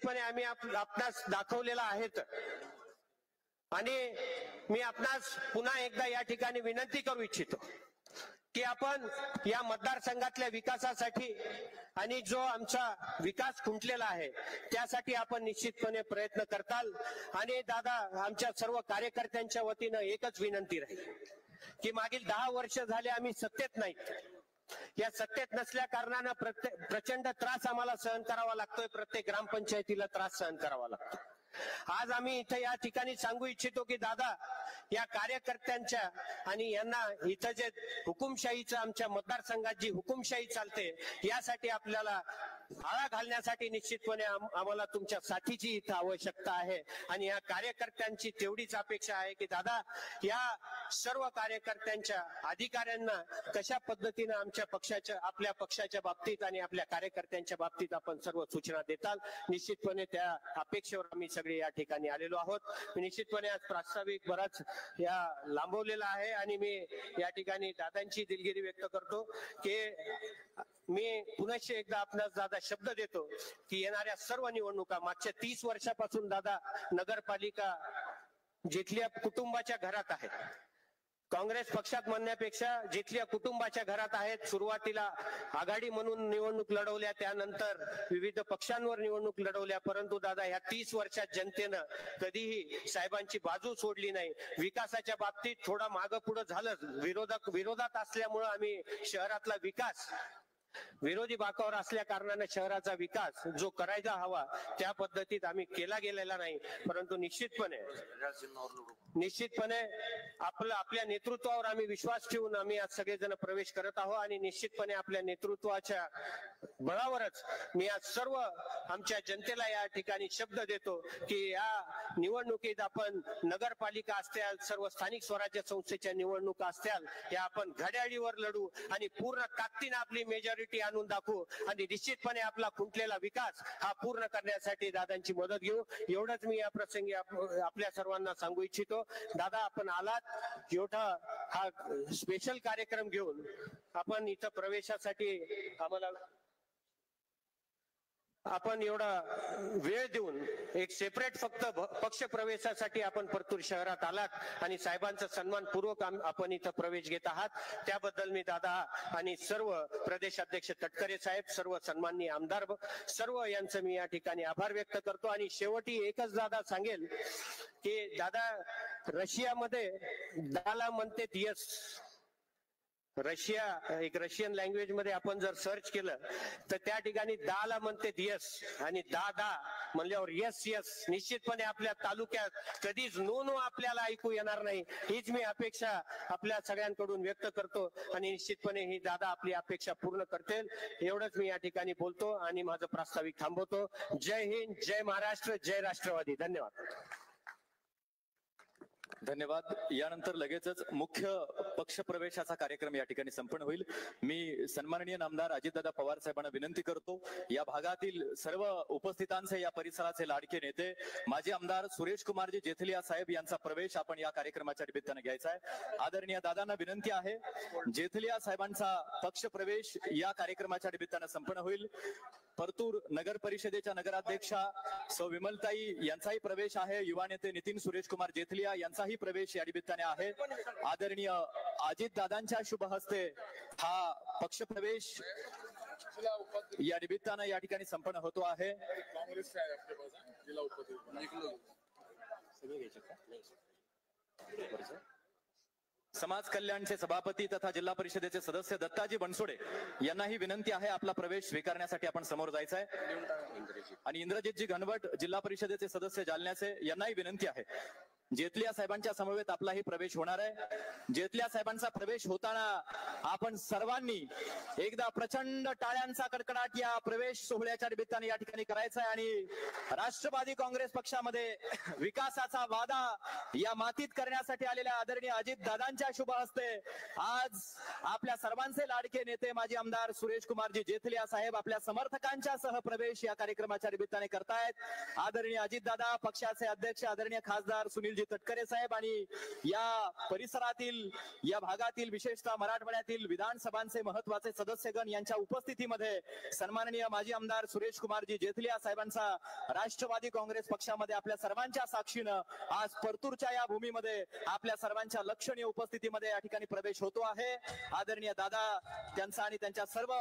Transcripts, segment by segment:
निश्चितपणे आम्ही आपणास दाखवलेला आहेत आणि मी आपणास पुन्हा एकदा या ठिकाणी विनंती करू इच्छितो की आपण या मतदारसंघातल्या विकासासाठी आणि जो आमचा विकास खुंटलेला आहे त्यासाठी आपण निश्चितपणे प्रयत्न करताल। आणि दादा, आमच्या सर्व कार्यकर्त्यांच्या वतीनं एकच विनंती राहील की मागील 10 वर्ष झाले आम्ही सत्तेत नाहीत। या सत्तेत नसल्या कारणानं प्रचंड त्रास आम्हाला सहन करावा लागतोय, प्रत्येक ग्रामपंचायतीला त्रास सहन करावा लागतो। आज आम्ही इथे या ठिकाणी सांगू इच्छितो की दादा, या कार्यकर्त्यांच्या आणि यांना इथं जे हुकुमशाहीचं आमच्या मतदारसंघात जी हुकुमशाही चालते यासाठी आपल्याला आळा घालण्यासाठी निश्चितपणे आम्हाला तुमच्या साथीची इथं आवश्यकता आहे। आणि या कार्यकर्त्यांची तेवढीच अपेक्षा आहे की दादा, या सर्व कार्यकर्त्यांच्या अधिकाऱ्यांना कशा पद्धतीने आमच्या पक्षाच्या आपल्या पक्षाच्या बाबतीत आणि आपल्या कार्यकर्त्यांच्या बाबतीत आपण सर्व सूचना देताल, निश्चितपणे त्या अपेक्षेवर आम्ही सगळे या ठिकाणी आलेलो आहोत। निश्चितपणे आज प्रास्ताविक बराच या लांबवलेला आहे आणि मी या ठिकाणी दादांची दिलगिरी व्यक्त करतो की मी पुन्हा एकदा आपणास दादा शब्द देतो की येणाऱ्या सर्व निवडणुका मागच्या 30 वर्षापासून दादा नगरपालिका जिथल्या कुटुंबाच्या घरात आहे, काँग्रेस पक्षात म्हणण्यापेक्षा जिथल्या कुटुंबाच्या घरात आहेत। सुरुवातीला आघाडी म्हणून निवडणूक लढवल्या, त्यानंतर विविध पक्षांवर निवडणूक लढवल्या, परंतु दादा ह्या 30 वर्षात जनतेनं कधीही साहेबांची बाजू सोडली नाही। विकासाच्या बाबतीत थोडा मागं पुढं झालं, विरोधात असल्यामुळं आम्ही शहरातला विकास विरोधी बाकावर असल्या कारणाने शहराचा विकास जो करायचा हवा त्या पद्धतीत आम्ही केला गेलेला नाही। परंतु निश्चितपणे आपल्या नेतृत्वावर आम्ही विश्वास ठेवून आम्ही आज सगळेजण प्रवेश करत आहोत आणि निश्चितपणे आपल्या नेतृत्वाच्या बळावरच मी आज सर्व आमच्या जनतेला या ठिकाणी शब्द देतो की या निवडणुकीत आपण नगरपालिका असतील, सर्व स्थानिक स्वराज्य संस्थेच्या निवडणुका असतील, या आपण घड्याळीवर लढू आणि पूर्ण ताकदीने आपली मेजॉरिटी आणून दाखवू आणि निश्चितपणे आपला खुंटलेला विकास हा पूर्ण करण्यासाठी दादांची मदत घेऊ। एवढंच मी या प्रसंगी आपल्या सर्वांना सांगू इच्छितो। दादा, आपण आलात, एवढा हा स्पेशल कार्यक्रम घेऊन आपण इथं प्रवेशासाठी आपण एवढा वेळ देऊन एक सेपरेट फक्त पक्ष प्रवेशासाठी आपण परतूर शहरात आलात आणि साहेबांचा सन्मानपूर्वक आपण इथं प्रवेश घेत आहात, त्याबद्दल मी दादा आणि सर्व प्रदेशाध्यक्ष तटकरे साहेब, सर्व सन्माननीय आमदार सर्व यांचं मी या ठिकाणी आभार व्यक्त करतो। आणि शेवटी एकच दादा सांगेल की दादा, रशियामध्ये दाला म्हणते यस, रशिया एक रशियन लँग्वेज मध्ये आपण जर सर्च केलं तर त्या ठिकाणी दाला म्हणते यस आणि दा म्हणल्यावर यस यस। निश्चितपणे आपल्या तालुक्यात कधीच नो आपल्याला ऐकू येणार नाही, हीच मी अपेक्षा आपल्या सगळ्यांकडून व्यक्त करतो आणि निश्चितपणे ही दादा आपली अपेक्षा पूर्ण करतील। एवढंच मी या ठिकाणी बोलतो आणि माझं प्रास्ताविक थांबवतो। जय हिंद, जय महाराष्ट्र, जय राष्ट्रवादी। धन्यवाद। धन्यवाद। यानंतर लगेचच मुख्य पक्ष प्रवेशाचा कार्यक्रम या ठिकाणी संपन्न होईल। मी सन्माननीय नामदार अजितदादा पवार साहेबांना विनंती करतो, या भागातील सर्व उपस्थितांचे, या परिसराचे लाडके नेते माजी आमदार सुरेश कुमारजी जेथलिया साहेब यांचा प्रवेश आपण या कार्यक्रमाच्या निमित्ताने घ्यायचा आहे। आदरणीय दादांना विनंती आहे, जेथलिया साहेबांचा पक्ष प्रवेश या कार्यक्रमाच्या निमित्ताने संपन्न होईल। परतूर नगर परिषदेच्या नगराध्यक्षा सौ विमलताई यांचाही प्रवेश आहे। युवा नेते नितीन सुरेश कुमार जेथलिया यांचाही प्रवेश या निमित्ताने आहे। आदरणीय अजित दादांच्या शुभ हस्ते हा पक्ष प्रवेश या निमित्ताने या ठिकाणी संपन्न होतो आहे। समाज कल्याणचे सभापती तथा जिल्हा परिषदेचे सदस्य दत्ताजी बनसोडे यांनाही विनंती आहे, आपला प्रवेश स्वीकारण्यासाठी आपण समोर जायचं आहे। आणि इंद्रजितजी घनवट जिल्हा परिषदेचे सदस्य जालन्याचे यांनाही विनंती आहे, जेथलिया साहेबांच्या समवेत आपलाही प्रवेश होणार आहे। जेथलिया साहेबांचा प्रवेश होताना आपण सर्वांनी एकदा प्रचंड टाळ्यांचा कडकडाट या प्रवेश सोहळ्याच्या निमित्ताने या ठिकाणी करायचा आहे आणि राष्ट्रवादी काँग्रेस पक्षामध्ये विकासाचा वादा या मातीत करण्यासाठी आलेल्या आदरणीय अजित दादांच्या शुभ हस्ते आज आपल्या सर्वांचे लाडके नेते माजी आमदार सुरेश कुमारजी जेथलिया साहेब आपल्या समर्थकांच्या सह प्रवेश या कार्यक्रमाच्या निमित्ताने करतायत। आदरणीय अजित दादा, पक्षाचे अध्यक्ष आदरणीय खासदार सुनील सुनीलजी तटकरे साहेब आणि या परिसरातील या भागातील विशेषतः मराठवाड्यातील विधानसभांचे महत्वाचे सदस्यगण यांच्या उपस्थितीमध्ये सन्माननीय माजी आमदार सुरेश कुमारजी जेथलिया साहेबांचा राष्ट्रवादी काँग्रेस पक्षामध्ये आपल्या सर्वांच्या साक्षीनं आज परतूरच्या या भूमीमध्ये आपल्या सर्वांच्या लक्षणीय उपस्थितीमध्ये या ठिकाणी प्रवेश होतो आहे. आदरणीय दादा त्यांचा आणि त्यांच्या सर्व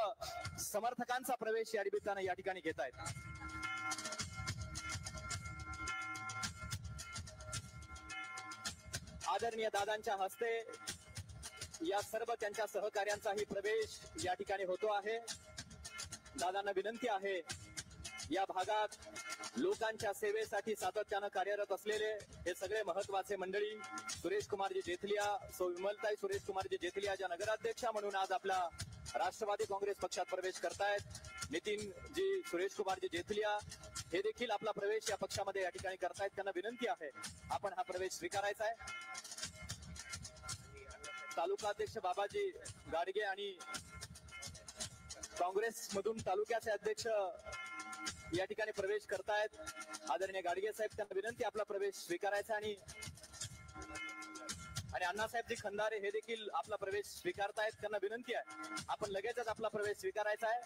समर्थकांचा प्रवेश या निमित्ताने या ठिकाणी घेत आहेत. आदरणीय दादांच्या हस्ते या सर्व त्यांच्या सहकार्यांचाही प्रवेश या ठिकाणी होतो आहे. दादांना विनंती आहे, या भागात लोकांच्या सेवेसाठी सातत्यानं कार्यरत असलेले हे सगळे महत्वाचे मंडळी सुरेश कुमारजी जेथलिया, सौ विमलताई सुरेश कुमारजी जेथलिया ज्या नगराध्यक्षा म्हणून आज आपला राष्ट्रवादी काँग्रेस पक्षात प्रवेश करतायत, नितीनजी सुरेश कुमारजी जेथलिया हे देखील आपला प्रवेश या पक्षामध्ये या ठिकाणी करतायत. त्यांना विनंती आहे आपण हा प्रवेश स्वीकारायचा आहे. तालुका अध्यक्ष बाबाजी गाडगे आणि काँग्रेस मधून तालुक्याचे अध्यक्ष या ठिकाणी प्रवेश करतायत. आदरणीय गाडगे साहेब त्यांना विनंती आपला प्रवेश स्वीकारायचा आणि अण्णासाहेबजी खंदारे हे देखील आपला प्रवेश स्वीकारतायत. त्यांना विनंती आहे आपण लगेचच आपला प्रवेश स्वीकारायचा आहे.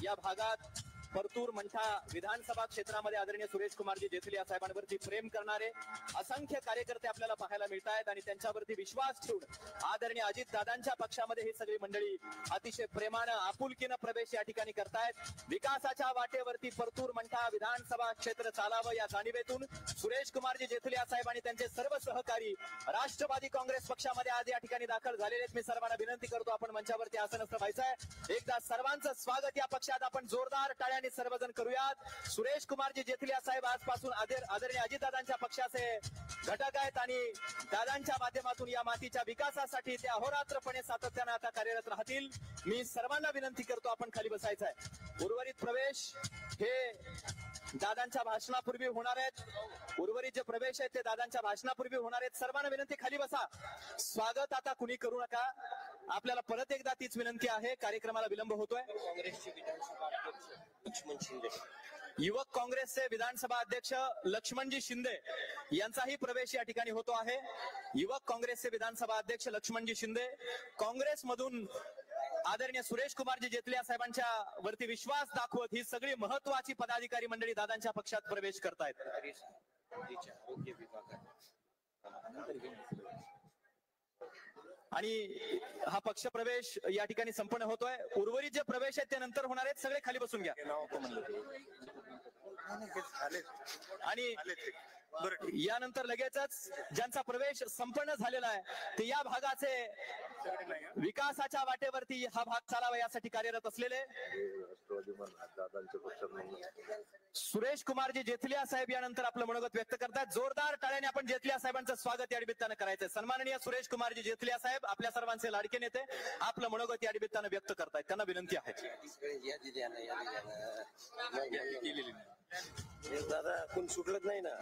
या भागात परतूर मंठा विधानसभा क्षेत्रामध्ये आदरणीय सुरेश कुमारजी जेथलिया साहेबांवरती प्रेम करणारे असंख्य कार्यकर्ते आपल्याला पाहायला मिळत आहेत आणि त्यांच्यावरती विश्वास ठेवून आदरणीय अजित दादांच्या पक्षामध्ये ही सगळी मंडळी अतिशय प्रेमानं आपुलकीनं प्रवेश या ठिकाणी करतायत. विकासाच्या वाटेवरती परतूर मंठा विधानसभा क्षेत्र चालावं या जाणीवेतून सुरेश कुमारजी जेथलिया साहेब आणि त्यांचे सर्व सहकारी राष्ट्रवादी काँग्रेस पक्षामध्ये आज या ठिकाणी दाखल झालेले आहेत. मी सर्वांना विनंती करतो आपण मंचावरती आसनस्थ व्हायचंय. एकदा सर्वांचं स्वागत या पक्षात आपण जोरदार टाळ्या सर्वजण करूयात. सुरेश कुमारजी जेथलिया साहेब आजपासून आदरणीय अजितदादांच्या पक्षाचे घटक आहेत आणि दादांच्या माध्यमातून या मातीच्या विकासासाठी ते अहोरात्रपणे सातत्याने आता कार्यरत राहतील. मी सर्वांना विनंती करतो आपण खाली बसायचं आहे. उर्वरित प्रवेश हे दादांच्या भाषणापूर्वी होणार आहेत. उर्वरित जे प्रवेश आहेत ते दादांच्या भाषणापूर्वी होणार आहेत. सर्वांना विनंती खाली बसा. स्वागत आता कुणी करू नका. आपल्याला परत एकदा तीच विनंती आहे. कार्यक्रमाला विलंब होतोय. काँग्रेसचे विधानसभा अध्यक्ष लक्ष्मण शिंदे, युवक काँग्रेसचे विधानसभा अध्यक्ष लक्ष्मणजी शिंदे यांचाही प्रवेश या ठिकाणी होतो आहे. युवक काँग्रेसचे विधानसभा अध्यक्ष लक्ष्मणजी शिंदे, काँग्रेसमधून आदरणीय सुरेश कुमारजी जेथलिया साहेबांच्या वरती विश्वास दाखवत ही सगळी महत्वाची पदाधिकारी मंडळी दादांच्या पक्षात प्रवेश करतायत. आरोग्य विभागात आणि हा पक्ष प्रवेश या ठिकाणी संपन्न होतोय. उर्वरित जे प्रवेश आहेत ते नंतर होणार आहेत. सगळे खाली बसून घ्या. आणि यानंतर लगेचच ज्यांचा प्रवेश संपन्न झालेला आहे ते या भागाचे विकासाच्या वाटेवरती हा भाग चालावा यासाठी कार्यरत असलेले सुरेश कुमारजी जेथलिया साहेब यानंतर आपलं मनोगत व्यक्त करतात. जोरदार टाळ्याने आपण जेथलिया साहेबांचं स्वागत या निमित्तानं करायचंय. सन्माननीय सुरेश कुमारजी जेथलिया साहेब आपल्या सर्वांचे लाडके नेते आपलं मनोगत या निमित्तानं व्यक्त करतायत. त्यांना विनंती आहे. दादा कोण सुटलत नाही ना.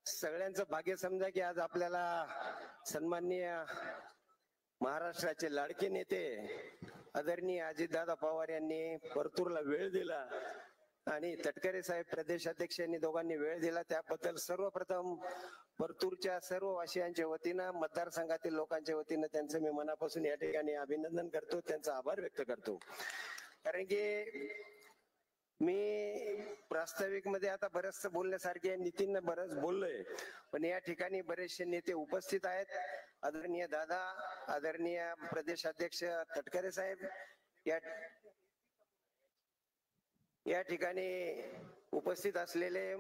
सगळ्यांचं भाग्य समजा की आज आपल्याला सन्माननीय महाराष्ट्राचे लाडके नेते आदरणीय अजितदादा पवार यांनी परतूरला वेळ दिला आणि तटकरे साहेब प्रदेशाध्यक्षांनी दोघांनी वेळ दिला. त्याबद्दल सर्वप्रथम परतूरच्या सर्व वासियांच्या वतीनं मतदारसंघातील लोकांच्या वतीनं त्यांचं मी मनापासून या ठिकाणी अभिनंदन करतो, त्यांचा आभार व्यक्त करतो. कारण की मी प्रास्ताविक मध्ये आता बरंचसं बोलण्यासारखे आहे, नितीन बरंच बोललोय, पण या ठिकाणी बरेचसे नेते उपस्थित आहेत. आदरणीय दादा, आदरणीय प्रदेश अध्यक्ष तटकरे साहेब, या ठिकाणी उपस्थित असलेले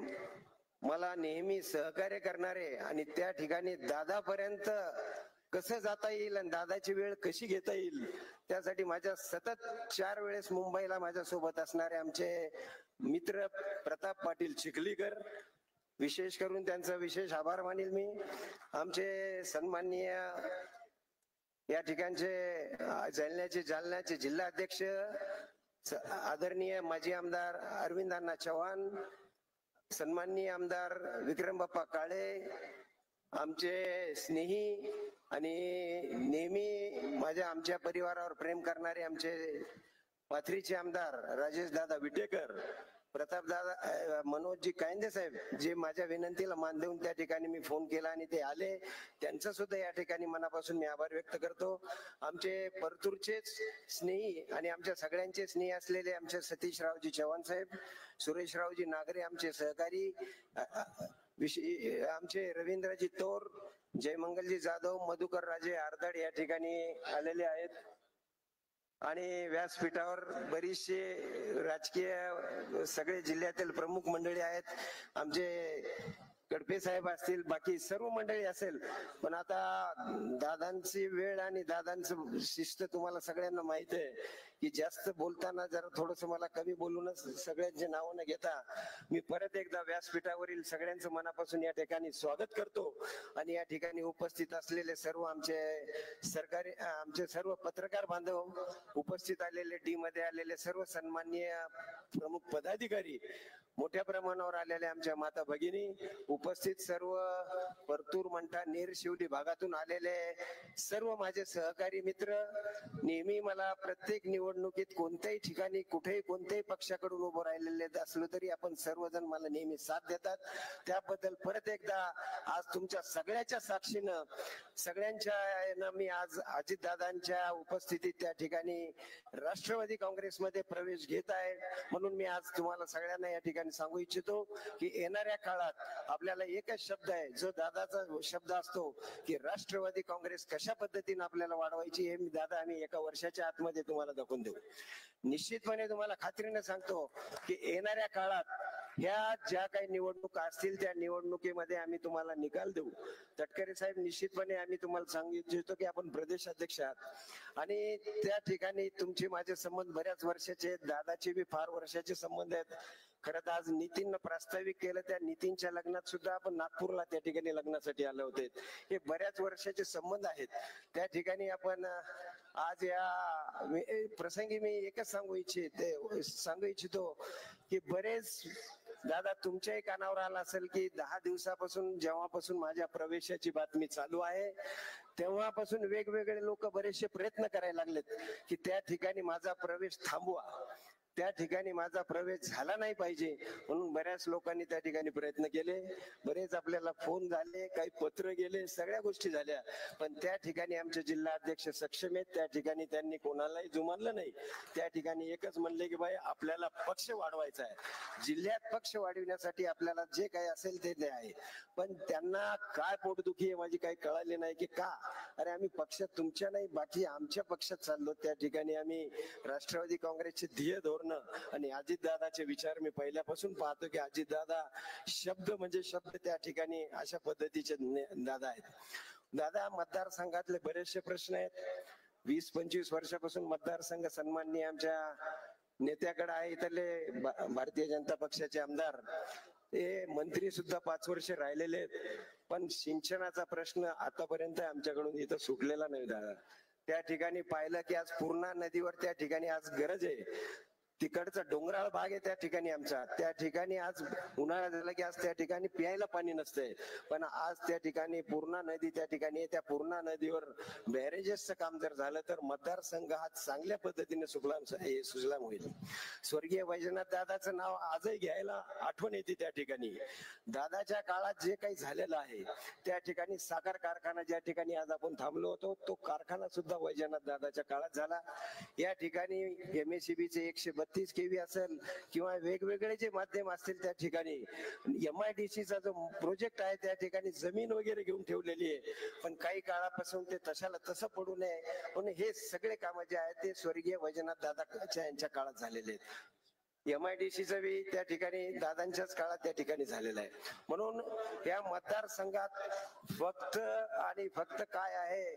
मला नेहमी सहकार्य करणारे आणि त्या ठिकाणी दादापर्यंत कसं जाता येईल आणि दादाची वेळ कशी घेता येईल त्यासाठी माझ्या सतत 4 वेळेस मुंबईला माझ्या सोबत असणारे आमचे मित्र प्रताप पाटील चिखलीकर, विशेष करून त्यांचा विशेष आभार मानेल मी. आमचे सन्माननीय या ठिकाणचे जालन्याचे जिल्हा अध्यक्ष आदरणीय माजी आमदार अरविंद अण्णा चव्हाण, सन्माननीय आमदार विक्रम बाप्पा काळे, आमचे स्नेही आणि नेहमी आमच्या परिवारावर प्रेम करणारे आमचे पाथरीचे आमदार राजेश दादा विटेकर, प्रताप दादा, मनोजजी कायंदे साहेब, जे माझ्या विनंतीला मान देऊन त्या ठिकाणी मी फोन केला आणि ते आले, त्यांचं सुद्धा या ठिकाणी मनापासून मी आभार व्यक्त करतो. आमचे परतूरचेच स्नेही आणि आमच्या सगळ्यांचे स्नेही असलेले आमचे सतीशरावजी चव्हाण साहेब, सुरेशरावजी नागरे आमचे सहकारी, आमचे रवींद्रजी तोर, जयमंगलजी जाधव, मधुकर राजे आरदाड या ठिकाणी आलेले आहेत. आणि व्यासपीठावर बरीचसे राजकीय सगळे जिल्ह्यातील प्रमुख मंडळी आहेत. आमचे कडपे साहेब असतील, बाकी सर्व मंडळी असेल. पण आता दादांची वेळ आणि दादांचं शिस्त तुम्हाला सगळ्यांना माहित आहे की जास्त बोलताना जरा थोडस मला कमी बोलूनच सगळ्यांचे नाव न घेता मी परत एकदा व्यासपीठावरील सगळ्यांचं मनापासून या ठिकाणी स्वागत करतो. आणि या ठिकाणी उपस्थित असलेले सर्व आमचे सर्व पत्रकार बांधव, उपस्थित आलेले डी मध्ये आलेले सर्व सन्माननीय प्रमुख पदाधिकारी, मोठ्या प्रमाणावर आलेल्या आमच्या माता भगिनी, उपस्थित सर्व परतूर, मंठा, नेर, शिवडी भागातून आलेले सर्व माझे सहकारी मित्र, नेहमी मला प्रत्येक निवडणुकीत कोणत्याही ठिकाणी कुठेही कोणत्याही पक्षाकडून उभं राहिलेले असलो तरी आपण सर्वजण मला नेहमी साथ देतात. त्याबद्दल परत एकदा आज तुमच्या सगळ्याच्या साक्षीनं सगळ्यांच्या मी आज अजितदादांच्या उपस्थितीत त्या ठिकाणी राष्ट्रवादी काँग्रेसमध्ये प्रवेश घेत आहे. म्हणून मी आज तुम्हाला सगळ्यांना या ठिकाणी सांगू इच्छितो की येणाऱ्या काळात आपल्याला एकच शब्द आहे, जो दादाचा शब्द असतो की राष्ट्रवादी काँग्रेस कशा पद्धतीने आपल्याला वाढवायची हे दादा आम्ही एका वर्षाच्या आतमध्ये तुम्हाला दाखवून देऊ. निश्चितपणे तुम्हाला खात्रीने सांगतो की येणाऱ्या काळात ह्या ज्या काही निवडणुका असतील त्या निवडणुकीमध्ये आम्ही तुम्हाला निकाल देऊ. तटकरे साहेब, निश्चितपणे आम्ही तुम्हाला सांगू इच्छितो की आपण प्रदेश अध्यक्ष आहात आणि त्या ठिकाणी तुमचे माझे संबंध बऱ्याच वर्षाचे आहेत, दादाचे बी फार वर्षाचे संबंध आहेत. खरं तर आज नितीननं प्रास्ताविक केलं, त्या नितीनच्या लग्नात सुद्धा आपण नागपूरला त्या ठिकाणी लग्नासाठी आले होते. हे बऱ्याच वर्षाचे संबंध आहेत. त्या ठिकाणी आपण आज या प्रसंगी मी एकच सांगू इच्छितो की बरेच दादा तुमच्याही कानावर आला असेल की 10 दिवसापासून जेव्हापासून माझ्या प्रवेशाची बातमी चालू आहे तेव्हापासून वेगवेगळे लोक बरेचसे प्रयत्न करायला लागलेत की त्या ठिकाणी माझा प्रवेश थांबवा, त्या ठिकाणी माझा प्रवेश झाला नाही पाहिजे. म्हणून बऱ्याच लोकांनी त्या ठिकाणी प्रयत्न केले, बरेच आपल्याला फोन झाले, काही पत्र गेले, सगळ्या गोष्टी झाल्या. पण त्या ठिकाणी आमचे जिल्हा अध्यक्ष सक्षम आहेत. त्या ठिकाणी त्यांनी कोणालाही जुमानलं नाही. त्या ठिकाणी एकच म्हणले की बाई आपल्याला पक्ष वाढवायचा आहे, जिल्ह्यात पक्ष वाढविण्यासाठी आपल्याला जे काही असेल ते आहे. पण त्यांना काय पोटदुखी आहे माझी काही कळाली नाही की का. अरे आम्ही पक्षात तुमच्या नाही बाकी आमच्या पक्षात चाललो. त्या ठिकाणी आम्ही राष्ट्रवादी काँग्रेसचे ध्येय धोरण आणि अजितदादाचे विचार मी पहिल्यापासून पाहतो की अजितदादा शब्द म्हणजे शब्द त्या ठिकाणी अशा पद्धतीचे दादा आहेत. दादा मतदारसंघातले बरेचसे प्रश्न आहेत. 20-25 वर्षापासून मतदारसंघ सन्माननीय आमच्या नेत्याकडे आहे, इथले भारतीय जनता पक्षाचे आमदार, ते मंत्री सुद्धा 5 वर्ष राहिलेले आहेत. पण सिंचनाचा प्रश्न आतापर्यंत आमच्याकडून इथं सुटलेला नाही दादा. त्या ठिकाणी पाहिलं की आज पूर्णा नदीवर त्या ठिकाणी आज गरज आहे. तिकडचा डोंगराळ भाग आहे त्या ठिकाणी आमचा, त्या ठिकाणी आज उन्हाळा झाला की आज त्या ठिकाणी प्यायला पाणी नसतंय. पण आज त्या ठिकाणी पूर्णा नदी त्या ठिकाणी, त्या पूर्णा नदीवर बॅरेजेसचं काम जर झालं तर मतदारसंघ हा चांगल्या पद्धतीने सुजलाम होईल. स्वर्गीय वैजनाथ दादाचं नाव आजही घ्यायला आठवण येते. त्या ठिकाणी दादाच्या काळात जे काही झालेलं आहे त्या ठिकाणी साखर कारखाना ज्या ठिकाणी आज आपण थांबलो होतो तो कारखाना सुद्धा वैजनाथ दादाच्या काळात झाला. या ठिकाणी MSEBचे 132 32 केव्ही असेल किंवा वेगवेगळे जे माध्यम असतील त्या ठिकाणी MIDCचा जो प्रोजेक्ट आहे त्या ठिकाणी जमीन वगैरे घेऊन ठेवलेली आहे, पण काही काळापासून ते तशाला तसं पडू नये म्हणून हे सगळे कामं जे आहेत ते स्वर्गीय वैजनाथ दादाच्या यांच्या काळात झालेले आहेत. MIDCचं बी त्या ठिकाणी दादांच्याच काळात त्या ठिकाणी झालेलं आहे. म्हणून या मतदारसंघात फक्त आणि फक्त काय आहे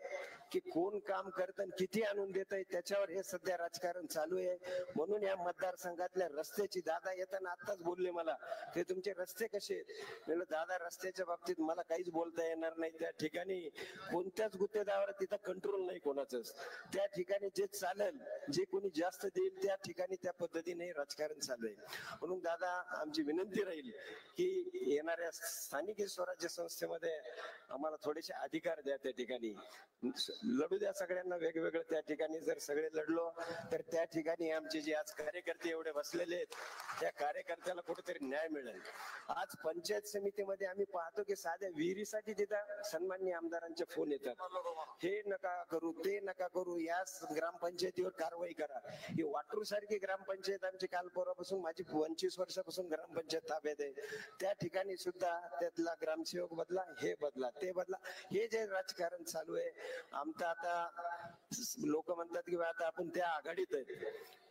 की कोण काम करत आणि किती आणून देत आहे त्याच्यावर हे सध्या राजकारण चालू आहे. म्हणून या मतदारसंघातल्या रस्त्याची, दादा येताना आताच बोलले मला ते तुमचे रस्ते कसे आहेत. म्हणलं दादा रस्त्याच्या बाबतीत मला काहीच बोलता येणार नाही. त्या ठिकाणी कोणत्याच गुत्तेदारावर तिथं कंट्रोल नाही कोणाचंच. त्या ठिकाणी जे चालेल, जे कोणी जास्त देईल त्या ठिकाणी त्या पद्धतीने राजकारण चालू आहे. म्हणून दादा आमची विनंती राहील की येणाऱ्या स्थानिक स्वराज्य संस्थेमध्ये आम्हाला थोडेसे अधिकार द्या. त्या ठिकाणी लढू द्या सगळ्यांना वेगवेगळं. त्या ठिकाणी जर सगळे लढलो तर त्या ठिकाणी आमचे जे आज कार्यकर्ते एवढे बसलेले आहेत त्या कार्यकर्त्याला कुठेतरी न्याय मिळेल. आज पंचायत समितीमध्ये आम्ही पाहतो की साध्या विहिरीसाठी तिथं सन्माननीय आमदारांचे फोन येतात, हे नका करू, ते नका करू, या ग्रामपंचायतीवर कारवाई करा. ही वाटूर सारखी ग्रामपंचायत आमची काल परवापासून, माझी 25 वर्षापासून ग्रामपंचायत ताब्यात आहे. त्या ठिकाणी सुद्धा त्यातला ग्रामसेवक बदला, हे बदला, ते बदला, हे जे राजकारण चालू आहे. आमचं आता लोक म्हणतात की आता आपण त्या आघाडीत आहे,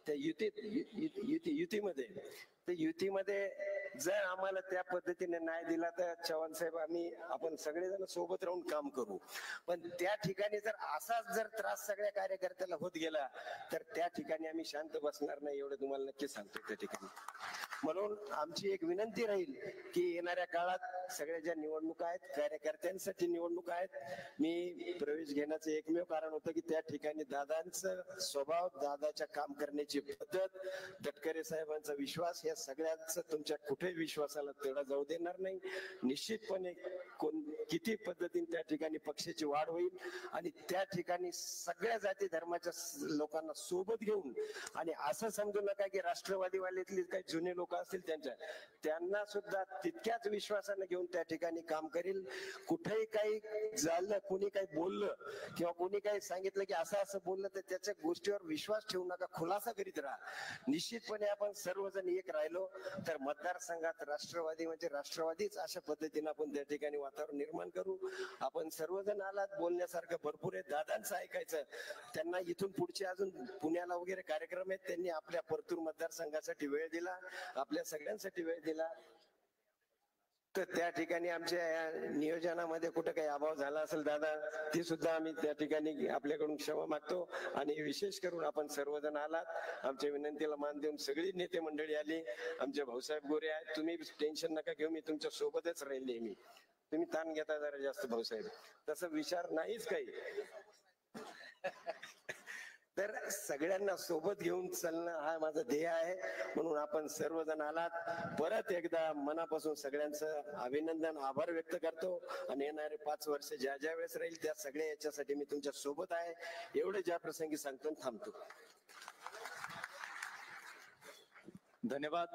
त्या युतीमध्ये, तर युतीमध्ये जर आम्हाला त्या पद्धतीने न्याय दिला तर चव्हाण साहेब आपण सगळेजण सोबत राहून काम करू. पण त्या ठिकाणी जर असाच जर त्रास सगळ्या कार्यकर्त्याला होत गेला तर त्या ठिकाणी आम्ही शांत बसणार नाही, एवढं तुम्हाला नक्की सांगतो त्या ठिकाणी. म्हणून आमची एक विनंती राहील की येणाऱ्या काळात सगळ्या ज्या निवडणुका आहेत कार्यकर्त्यांसाठी निवडणुका आहेत. मी प्रवेश घेण्याचं एकमेव कारण होतं की त्या ठिकाणी दादांचं स्वभाव, दादाच्या काम करण्याची पद्धत, तटकरे साहेबांचा विश्वास, या सगळ्यांचं तुमच्या कुठे विश्वासाला तेवढा जाऊ देणार नाही. निश्चितपणे किती पद्धतीने त्या ठिकाणी पक्षाची वाढ होईल आणि त्या ठिकाणी सगळ्या जाती धर्माच्या लोकांना सोबत घेऊन, आणि असं समजू नका की राष्ट्रवादीवाल्यातली काही जुने लोक असतील त्यांना सुद्धा तितक्याच विश्वासाने घेऊन त्या ठिकाणी काम करील. कुठेही काही झालं, कोणी काही बोललं किंवा कोणी काही सांगितलं की असं असं बोललं तर त्याच्या गोष्टीवर विश्वास ठेवू नका, खुलासा करीत राहा. निश्चितपणे आपण सर्वजण एक राहिलो तर मतदारसंघात राष्ट्रवादी म्हणजे राष्ट्रवादीच अशा पद्धतीने आपण त्या ठिकाणी वातावरण निर्माण करू. आपण सर्वजण आलात, बोलण्यासारखं भरपूर आहे, दादांचं ऐकायचं. त्यांना इथून पुढचे अजून पुण्याला वगैरे कार्यक्रम आहेत, त्यांनी आपल्या परतूर मतदारसंघासाठी वेळ दिला, आपल्या सगळ्यांसाठी वेळ दिला. तर त्या ठिकाणी आमच्या नियोजनामध्ये कुठं काही अभाव झाला असेल दादा, ते सुद्धा आम्ही त्या ठिकाणी आपल्याकडून क्षमा मागतो. आणि विशेष करून आपण सर्वजण आलात, आमच्या विनंतीला मान देऊन सगळी नेते मंडळी आली. आमचे भाऊसाहेब गोरे आहेत, तुम्ही टेन्शन नका घेऊ, मी तुमच्या सोबतच राहील नेहमी. तुम्ही ताण घेता जरा जास्त भाऊसाहेब, तसं विचार नाहीच काही. तर सगळ्यांना सोबत घेऊन चालणं हा माझा ध्येय आहे. म्हणून आपण सर्वजण आलात, परत एकदा मनापासून सगळ्यांचं अभिनंदन, आभार व्यक्त करतो. आणि येणारे 5 वर्ष ज्या ज्या वेळेस राहील त्या सगळ्या याच्यासाठी मी तुमच्या सोबत आहे, एवढे ज्या प्रसंगी सांगतो थांबतो. धन्यवाद.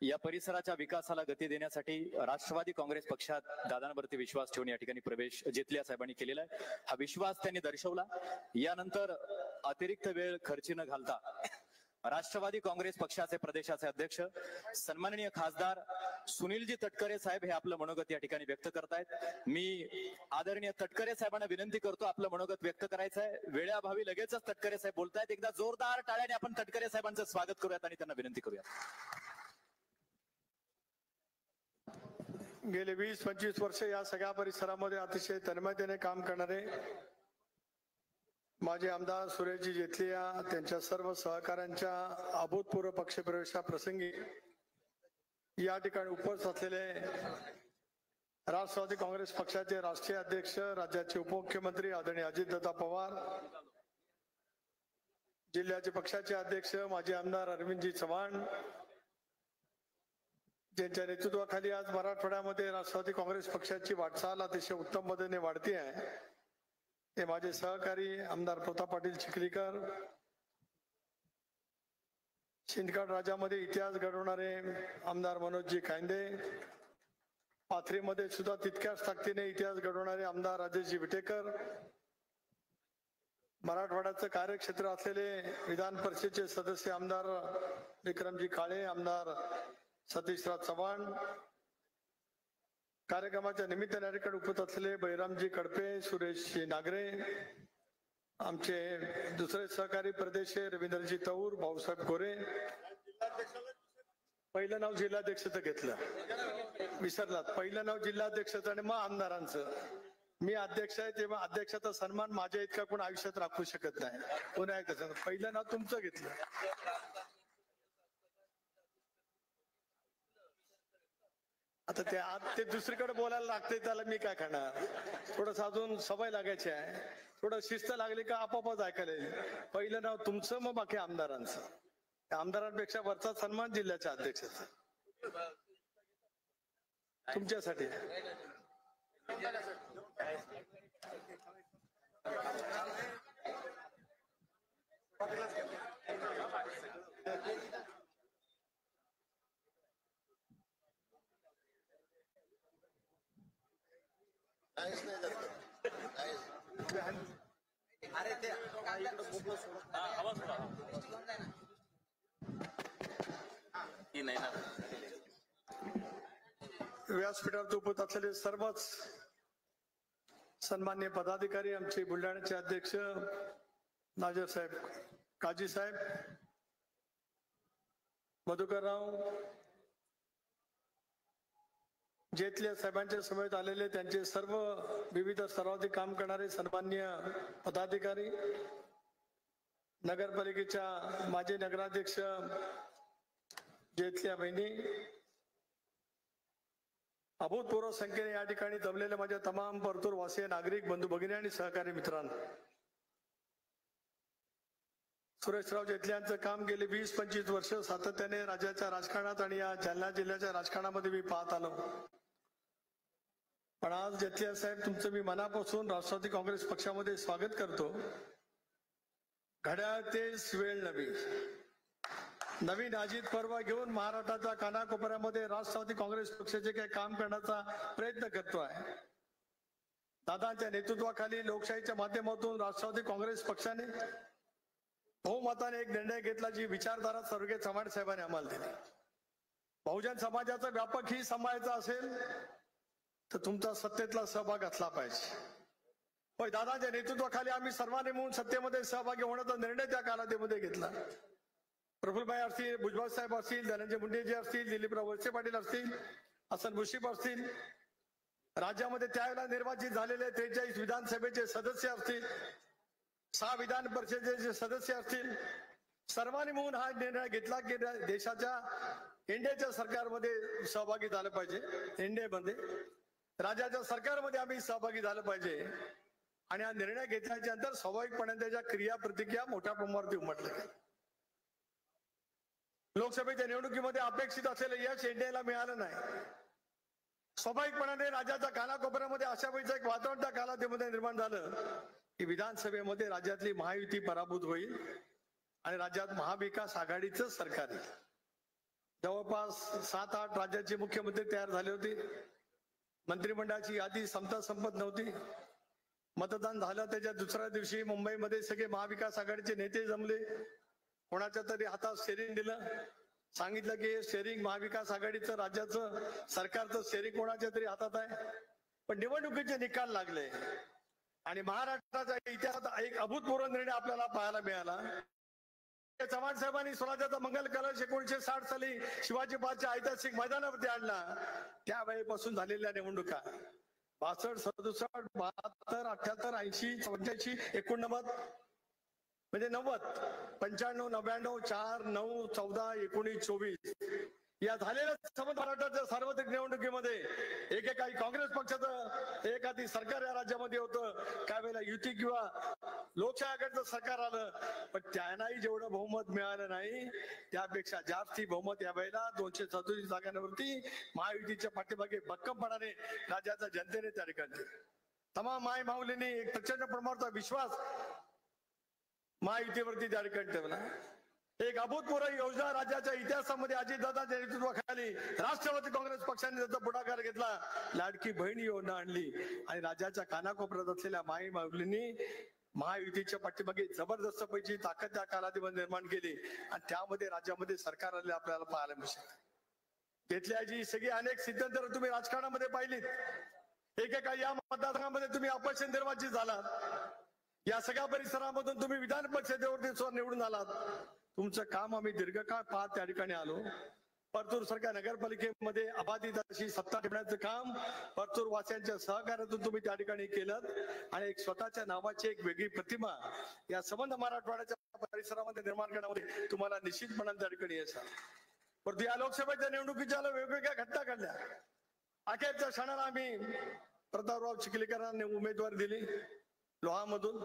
या परिसराच्या विकासाला गती देण्यासाठी राष्ट्रवादी काँग्रेस पक्षात दादांवरती विश्वास ठेवून या ठिकाणी प्रवेश जेतल्या साहेबांनी केलेला आहे. हा विश्वास त्यांनी दर्शवला. यानंतर अतिरिक्त वेळ खर्ची न घालता राष्ट्रवादी काँग्रेस पक्षाचे प्रदेशाचे अध्यक्ष सन्माननीय खासदार सुनीलजी तटकरे साहेब हे आपलं मनोगत या ठिकाणी व्यक्त करतायत. मी आदरणीय तटकरे साहेबांना विनंती करतो, आपलं मनोगत व्यक्त करायचं आहे. वेळेअभावी लगेचच तटकरे साहेब बोलतायत. एकदा जोरदार टाळ्याने आपण तटकरे साहेबांचं स्वागत करूयात आणि त्यांना विनंती करूयात. गेले 20-25 वर्ष या सगळ्या परिसरामध्ये अतिशय तन्मयतेने काम करणारे माजी आमदार सुरेशजी जेतलिया, त्यांच्या सर्व सहकाऱ्यांच्या अभूतपूर्व पक्षप्रवेशाप्रसंगी या ठिकाणी उपस्थित असलेले राष्ट्रवादी काँग्रेस पक्षाचे राष्ट्रीय अध्यक्ष, राज्याचे उपमुख्यमंत्री आदरणीय अजितदादा पवार, जिल्ह्याचे पक्षाचे अध्यक्ष माजी आमदार अरविंदजी चव्हाण, ज्यांच्या नेतृत्वाखाली आज मराठवाड्यामध्ये राष्ट्रवादी काँग्रेस पक्षाची वाटचाल अतिशय उत्तम पद्धतीने वाढती आहे, ते माझे सहकारी आमदार प्रताप पाटील चिखलीकर, सिंदखेड राजामध्ये इतिहास घडवणारे आमदार मनोजजी कांदे, पाथरीमध्ये सुद्धा तितक्याच ताकदीने इतिहास घडवणारे आमदार राजेशजी विटेकर, मराठवाड्याचं कार्यक्षेत्र असलेले विधान परिषदेचे सदस्य आमदार विक्रमजी काळे, आमदार सतीशराव चव्हाण, कार्यक्रमाच्या निमित्ताने या ठिकाणी उपस्थित असलेले बळीरामजी कडपे, सुरेश नागरे, आमचे दुसरे सहकारी प्रदेश रवींद्रजी तौर, भाऊसाहेब गोरे. पहिलं नाव जिल्हाध्यक्षाचं घेतलं, विसरलात. पहिलं नाव जिल्हाध्यक्षाचं आणि मग आमदारांचं. मी अध्यक्ष आहे तेव्हा अध्यक्षाचा सन्मान माझ्या इतका कोण आयुष्यात राखू शकत नाही. पुन्हा एकदा सांगतो, पहिलं नाव तुमचं घेतलं. आता ते दुसरीकडे बोलायला लागते, त्याला मी काय करणार. थोडस अजून सवय लागायची आहे, थोडं शिस्त लागली का आपोआपच ऐकायला येईल. पहिलं नाव तुमचं, मग बाकी आमदारांचं. आमदारांपेक्षा वरचा सन्मान जिल्ह्याच्या अध्यक्षाचा तुमच्यासाठी. व्यासपीठावर उपस्थित असलेले सर्वच सन्मान्य पदाधिकारी, आमचे बुलढाण्याचे अध्यक्ष नाजर साहेब, काजी साहेब, मधुकरराव जेतले साहेबांच्या समेत आलेले त्यांचे सर्व विविध स्तरावरती काम करणारे सन्मान्य पदाधिकारी, नगरपालिकेच्या माजी नगराध्यक्ष जेतल्या बहिणी, अभूतपूर्व संख्येने या ठिकाणी जमलेल्या माझ्या तमाम परतूर वासीय नागरिक बंधू भगिनी आणि सहकारी मित्रांनो, सुरेशराव जेतले यांचं काम गेले 20-25 वर्ष सातत्याने राज्याच्या राजकारणात आणि या जालना जिल्ह्याच्या राजकारणामध्ये मी पाहत आलो. पण आज जेतले साहेब, तुमचं मी मनापासून राष्ट्रवादी काँग्रेस पक्षामध्ये स्वागत करतो. घड्याळ तेच वेळ नवीन अजित पर्व घेऊन महाराष्ट्राच्या कानाकोपऱ्यामध्ये राष्ट्रवादी काँग्रेस पक्षाचे काही काम करण्याचा प्रयत्न करतो आहे. दादांच्या नेतृत्वाखाली लोकशाहीच्या माध्यमातून राष्ट्रवादी काँग्रेस पक्षाने बहुमताने एक निर्णय घेतला, जी विचारधारा स्वर्गीय चव्हाण साहेबांनी आम्हाला दिली. बहुजन समाजाचा व्यापक ही सांभाळायचा असेल तर तुमचा सत्तेतला सहभाग असला पाहिजे. होय, दादांच्या नेतृत्वाखाली आम्ही सर्वांनी मिळून सत्तेमध्ये सहभागी होण्याचा निर्णय त्या कालावधीमध्ये घेतला. प्रफुल्लभाई असतील, भुजबळ साहेब असतील, धनंजय मुंडेजी असतील, दिलीपराव वळसे पाटील असतील, हसन मुश्रीफ असतील, राज्यामध्ये त्यावेळेला निर्वाचित झालेले 43 विधानसभेचे सदस्य असतील, 6 विधान परिषदेचे सदस्य असतील, सर्वांनी मिळून हा निर्णय घेतला की देशाच्या एनडीएच्या सरकारमध्ये सहभागी झालं पाहिजे. एनडीएमध्ये राज्याच्या सरकारमध्ये आम्ही सहभागी झालं पाहिजे. आणि हा निर्णय घेतल्याच्या नंतर स्वाभाविकपणे त्याच्या क्रिया प्रतिक्रिया मोठ्या प्रमाणावरती उमटल्या. लोकसभेच्या निवडणुकीमध्ये अपेक्षित असलेलं यश एनडीएला मिळालं नाही. स्वाभाविकपणाने राज्याच्या कानाकोपऱ्यामध्ये अशा वेळेचं एक वातावरण त्या कालावधीमध्ये निर्माण झालं की विधानसभेमध्ये राज्यातली महायुती पराभूत होईल आणि राज्यात महाविकास आघाडीचं सरकार येईल. जवळपास 7-8 राज्याचे मुख्यमंत्री तयार झाले होते. मंत्रिमंडळाची यादी संपत नव्हती. मतदान झालं त्याच्या दुसऱ्या दिवशी मुंबईमध्ये सगळे महाविकास आघाडीचे नेते जमले. कोणाच्या तरी हातात स्टेरिंग दिलं, सांगितलं की स्टेरिंग महाविकास आघाडीचं, राज्याचं सरकारचं स्टेरिंग कोणाच्या तरी हातात आहे. पण निवडणुकीचे निकाल लागले आणि महाराष्ट्राच्या इतिहासात एक अभूतपूर्व निर्णय आपल्याला पाहायला मिळाला. चव्हाण साहेबांनी स्वराज्याचा मंगल कलश 1960 साली शिवाजी पार्कच्या ऐतिहासिक मैदानावरती आणला. त्यावेळेपासून झालेल्या निवडणुका 62, 67, 72, 78, 80, 84, 89 म्हणजे 90, 95, 99, 4, 9, 14, 19, 24 या झालेल्या महाराष्ट्राच्या सार्वत्रिक निवडणुकीमध्ये एकेकाळी काँग्रेस पक्षाचं एखादी सरकार या राज्यामध्ये होतं, काय वेळेला युती किंवा लोकशाही आघाडीचं सरकार आलं. पण त्यांनाही जेवढं बहुमत मिळालं नाही त्यापेक्षा जास्ती बहुमत या वेळेला 237 जागांवरती महायुतीच्या पाठीमागे भक्कमपणाने राज्याच्या जनतेने त्या ठिकाणी तमाम माय माऊलींनी एक प्रचंड प्रमाणाचा विश्वास महायुतीवरती त्या ठिकाणी ठेवला. एक अभूतपूर्व योजना राज्याच्या इतिहासामध्ये अजितदादांच्या नेतृत्वाखाली राष्ट्रवादी काँग्रेस पक्षाने त्याचा पुढाकार घेतला. लाडकी बहीण योजना आणली आणि राज्याच्या कानाकोपऱ्यात असलेल्या माई माऊलींनी महायुतीच्या पाठीमागे जबरदस्त पैकी ताकद त्या कालावधीमध्ये निर्माण केली आणि त्यामध्ये राज्यामध्ये सरकार आले आपल्याला पाहायला मिळते. तिथल्या जी सगळी अनेक सिद्धांत तुम्ही राजकारणामध्ये पाहिलीत. एकेका या मतदारसंघामध्ये तुम्ही अपक्ष निर्वाचित झालात. या सगळ्या परिसरामधून तुम्ही विधान परिषदेवरती सुद्धा निवडून आलात. तुमचं काम आम्ही दीर्घकाळ पाहत त्या ठिकाणी आलो. परतूर सारख्या नगरपालिकेमध्ये अबाधित अशी सत्ता ठेवण्याचं काम परतूर वासियांच्या सहकार्यातून तुम्ही त्या ठिकाणी केलं आणि एक स्वतःच्या नावाची एक वेगळी प्रतिमा या संबंध मराठवाड्याच्या परिसरामध्ये निर्माण करण्यामध्ये तुम्हाला निश्चितपणे त्या ठिकाणी यश आलं. परंतु या लोकसभेच्या निवडणुकीच्या वेगवेगळ्या घटना घडल्या. अखेरच्या क्षणाला आम्ही प्रतापराव चिखलीकरांना उमेदवारी दिली लोहामधून.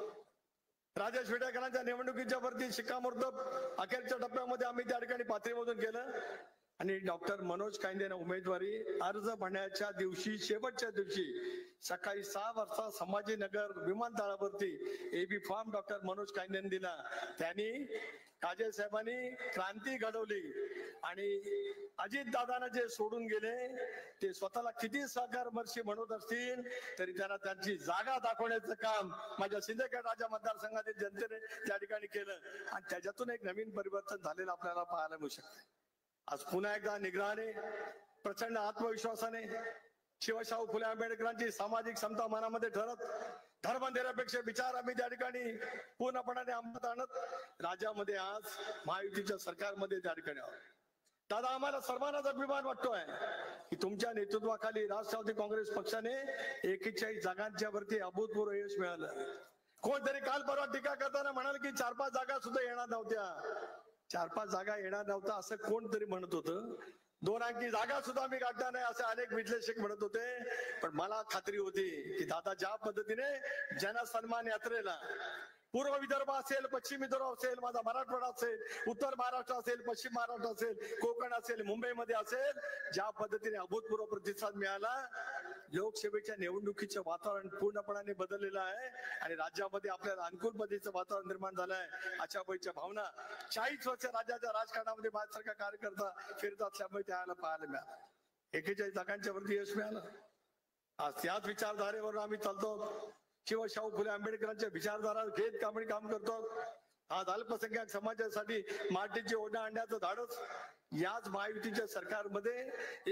राजेश विटेकरांच्या निवडणुकीच्या वरती शिक्कामोर्तब अखेरच्या टप्प्यामध्ये आम्ही त्या ठिकाणी पातळीमधून केलं आणि डॉक्टर मनोज कायदेंना उमेदवारी अर्ज भरण्याच्या दिवशी शेवटच्या दिवशी सकाळी 6 वाजता संभाजीनगर विमानतळावरती एबी फॉर्म डॉक्टर मनोज कायदेंनी दिला. त्यांनी काजे साहेबांनी क्रांती घडवली आणि अजित दादांना जे सोडून गेले ते स्वतःला किती सहकारमर्शी म्हणत असतील तरी त्यांना त्यांची जागा दाखवण्याचं काम माझ्या सिंदखेड राजा मतदारसंघातील जनतेने त्या ठिकाणी केलं आणि त्याच्यातून एक नवीन परिवर्तन झालेलं आपल्याला पाहायला मिळू शकते. आज पुन्हा एकदा निग्रहाने प्रचंड आत्मविश्वासाने शिवशाहू फुले आंबेडकरांची सामाजिक समता मनामध्ये ठरत धर्मनिरपेक्ष विचार आम्ही त्या ठिकाणी पूर्णपणाने अंमलात आणत राज्यामध्ये आज महायुतीच्या सरकारमध्ये त्या ठिकाणी आहोत. दादा आम्हाला सर्वांनाच अभिमान वाटतोय की तुमच्या नेतृत्वाखाली राष्ट्रवादी काँग्रेस पक्षाने 41 जागांच्या वरती अभूतपूर्व यश मिळालं. कोणतरी काल परवा टीका करताना म्हणाल की 4-5 जागा सुद्धा येणार नव्हत्या. 4-5 जागा येणार नव्हता असं कोणतरी म्हणत होतं. 2 अंकी जागा सुद्धा मी गाठणार नाही असे अनेक विश्लेषक म्हणत होते. पण मला खात्री होती की दादा ज्या पद्धतीने जनसन्मान यात्रेला पूर्व विदर्भ असेल, पश्चिम विदर्भ असेल, माझा मराठवाडा असेल, उत्तर महाराष्ट्र असेल, पश्चिम महाराष्ट्र असेल, कोकण असेल, मुंबईमध्ये असेल, ज्या पद्धतीने अभूतपूर्व प्रतिसाद मिळाला. लोकसभेच्या निवडणुकीचं वातावरण पूर्णपणाने बदललेलं आहे आणि राज्यामध्ये आपल्याला अनुकूल पद्धतीचं वातावरण निर्माण झालं आहे. अशा पैच्या भावना 40 वर्ष राज्याच्या राजकारणामध्ये माझ्यासारखा कार्यकर्ता फिरत असल्यामुळे त्याला पाहायला मिळालं. 41 जागांच्या वरती यश मिळालं. आज त्याच विचारधारेवर आम्ही चालतो. शिवशाहू फुले आंबेडकरांच्या विचारधारा घेत काम करतो. आज अल्पसंख्याक समाजासाठी मातीची ओढा आणण्याचं धाडस याच महायुतीच्या सरकारमध्ये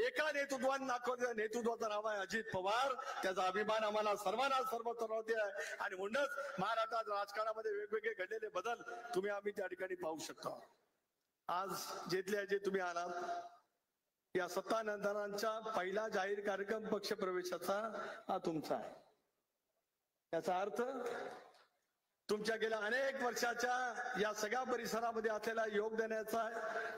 एका नेतृत्वाने दाखवलेल्या नेतृत्वाचं नाव आहे अजित पवार. त्याचा अभिमान आम्हाला सर्वांना सर्वत्र आहे आणि म्हणूनच महाराष्ट्रात राजकारणामध्ये वेगवेगळे घडलेले बदल तुम्ही आम्ही त्या ठिकाणी पाहू शकतो. आज जेथल्या जे तुम्ही आलात या सत्तानंतरांचा पहिला जाहीर कार्यक्रम पक्ष प्रवेशाचा हा तुमचा आहे. याचा अर्थ तुमच्या गेल्या अनेक वर्षाच्या या सगळ्या परिसरामध्ये असलेला योगदानाचा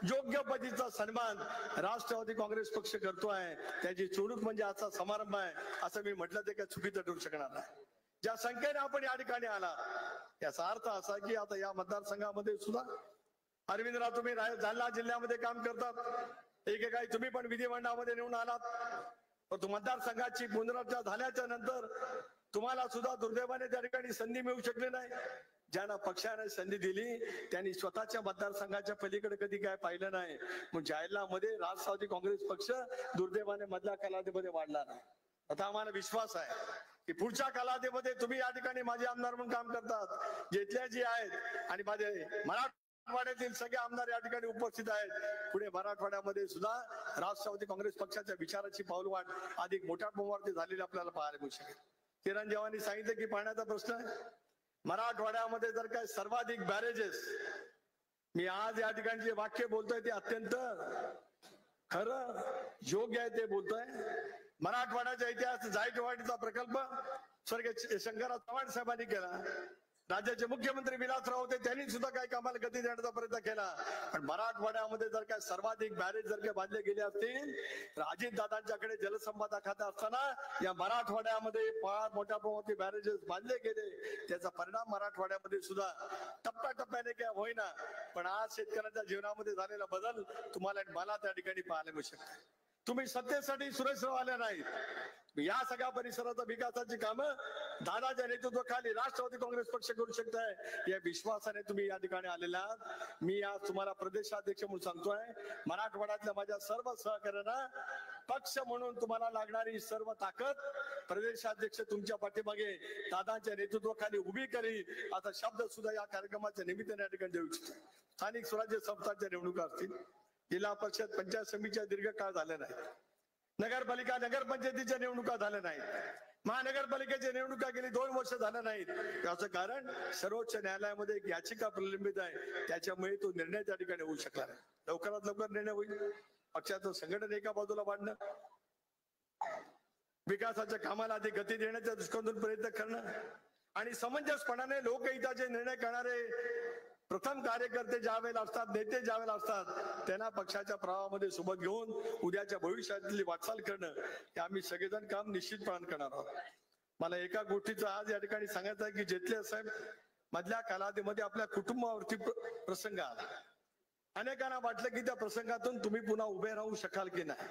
योग्य पद्धतीचा सन्मान राष्ट्रवादी काँग्रेस पक्ष करतोय. त्याची चोडूक म्हणजे आजचा समारंभ आहे असं मी म्हटलं ते काय चुकीचं ठरू शकणार नाही. ज्या संख्येने आपण या ठिकाणी आला याचा अर्थ असा की आता या मतदारसंघामध्ये सुद्धा अरविंदराव तुम्ही जालना जिल्ह्यामध्ये काम करतात. एकेकाळी तुम्ही पण विधिमंडळामध्ये निवडून आलात. पण मतदारसंघाची पुनर्रचना झाल्याच्या नंतर तुम्हाला सुद्धा दुर्दैवाने त्या ठिकाणी संधी मिळू शकली नाही. ज्यांना पक्षाने संधी दिली त्यांनी स्वतःच्या मतदारसंघाच्या पलीकडे कधी काय पाहिलं नाही. मग जालन्यामध्ये राष्ट्रवादी काँग्रेस पक्ष दुर्दैवाने मधल्या कालावधीमध्ये वाढला नाही. आता आम्हाला विश्वास आहे की पुढच्या कालावधीमध्ये तुम्ही या ठिकाणी माझे आमदार म्हणून काम करतात जिथल्या जी आहेत आणि माझे मराठवाड्यातील सगळे आमदार या ठिकाणी उपस्थित आहेत. पुढे मराठवाड्यामध्ये सुद्धा राष्ट्रवादी काँग्रेस पक्षाच्या विचाराची पाऊलवाट अधिक मोठ्या प्रमाणावरती झालेली आपल्याला पाहायला मिळू शकेल. चिरंजीवांनी सांगितलं की पाण्याचा प्रश्न आहे. मराठवाड्यामध्ये जर काय सर्वाधिक बॅरेजेस मी आज या ठिकाणी जे वाक्य बोलतोय ते अत्यंत खरं योग्य आहे ते बोलतोय. मराठवाड्याचा इतिहास जायकवाडीचा प्रकल्प स्वर्गीय शंकरराव चव्हाण साहेबांनी केला. राज्याचे मुख्यमंत्री विलासराव होते त्यांनी सुद्धा काही कामाला गती देण्याचा प्रयत्न केला. पण मराठवाड्यामध्ये जर काय सर्वाधिक बॅरेज जर काय बांधले गेले असतील तर अजित दादांच्याकडे जलसंपदा खातं असताना या मराठवाड्यामध्ये फार मोठ्या प्रमाणात बॅरेजेस बांधले गेले. त्याचा परिणाम मराठवाड्यामध्ये सुद्धा टप्प्याटप्प्याने काय होईना पण आज शेतकऱ्यांच्या जीवनामध्ये झालेला बदल तुम्हाला मला त्या ठिकाणी पाहायला मिळू शकते. तुम्ही सत्तेसाठी सुरेशराव आले नाहीत. या सगळ्या परिसराचा विकासाची कामं दादाच्या नेतृत्वाखाली राष्ट्रवादी काँग्रेस पक्ष करू शकताय या विश्वासाने तुम्ही या ठिकाणी आलेला आहात. मी आज तुम्हाला प्रदेशाध्यक्ष म्हणून सांगतोय मराठवाड्यातल्या माझ्या सर्व सहकार्यांना पक्ष म्हणून तुम्हाला लागणारी सर्व ताकद प्रदेशाध्यक्ष तुमच्या पाठीमागे दादांच्या नेतृत्वाखाली उभी करील असा शब्द सुद्धा या कार्यक्रमाच्या निमित्ताने या ठिकाणी देऊ इच्छितो. स्थानिक स्वराज्य संस्थांच्या निवडणुका असतील, जिल्हा परिषद पंचायत समितीच्या दीर्घकाळ झाल्या नाहीत, नगरपालिका नगरपंचायतीच्या निवडणुका झाल्या नाहीत, महानगरपालिकेच्या निवडणुका गेली 2 वर्ष झालं नाहीत. याचं कारण सर्वोच्च न्यायालयामध्ये एक याचिका प्रलंबित आहे, त्याच्यामुळे तो निर्णय त्या ठिकाणी होऊ शकला नाही. लवकरात लवकर निर्णय होईल. पक्षाचं संघटन एका बाजूला वाढणं, विकासाच्या कामाला अधिक गती देण्याच्या दृष्टिकोनातून प्रयत्न करणं आणि समंजसपणाने लोकहिताचे निर्णय करणारे प्रथम कार्यकर्ते ज्या वेळेला असतात, नेते ज्या वेळेला असतात, त्यांना पक्षाच्या प्रवाहामध्ये सोबत घेऊन उद्याच्या भविष्यातली वाटचाल करणं हे आम्ही सगळेजण काम निश्चितपणे करणार आहोत. मला एका गोष्टीचं आज या ठिकाणी सांगायचं आहे की जेतले साहेब मधल्या कालावधीमध्ये आपल्या कुटुंबावरती प्रसंग आला. अनेकांना वाटलं की त्या प्रसंगातून तुम्ही पुन्हा उभे राहू शकाल की नाही,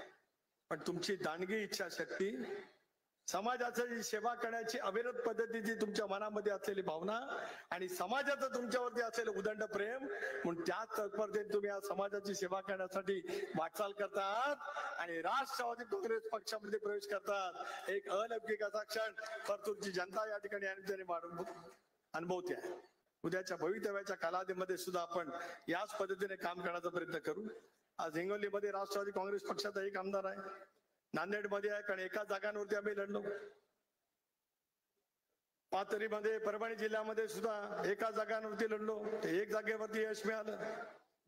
पण तुमची दांडगी इच्छाशक्ती, समाजाची सेवा करण्याची अविरत पद्धतीची तुमच्या मनामध्ये असलेली भावना आणि समाजाचं तुमच्यावरती असलेलं उदंड प्रेम, म्हणून त्याच तत्परतेने तुम्ही या समाजाची सेवा करण्यासाठी वाटचाल करतात आणि राष्ट्रवादी काँग्रेस पक्षामध्ये प्रवेश करतात. एक अलौकिक असा क्षण परतूरची जनता या ठिकाणी अनुभवते आहे. उद्याच्या भवितव्याच्या कालावधीमध्ये सुद्धा आपण याच पद्धतीने काम करण्याचा प्रयत्न करू. आज हिंगोलीमध्ये राष्ट्रवादी काँग्रेस पक्षाचा एक आमदार आहे, नांदेडमध्ये आहे, कारण एका जागांवरती आम्ही लढलो. पाथरीमध्ये, परभणी जिल्ह्यामध्ये सुद्धा एका जागांवरती लढलो, एक जागेवरती यश मिळालं.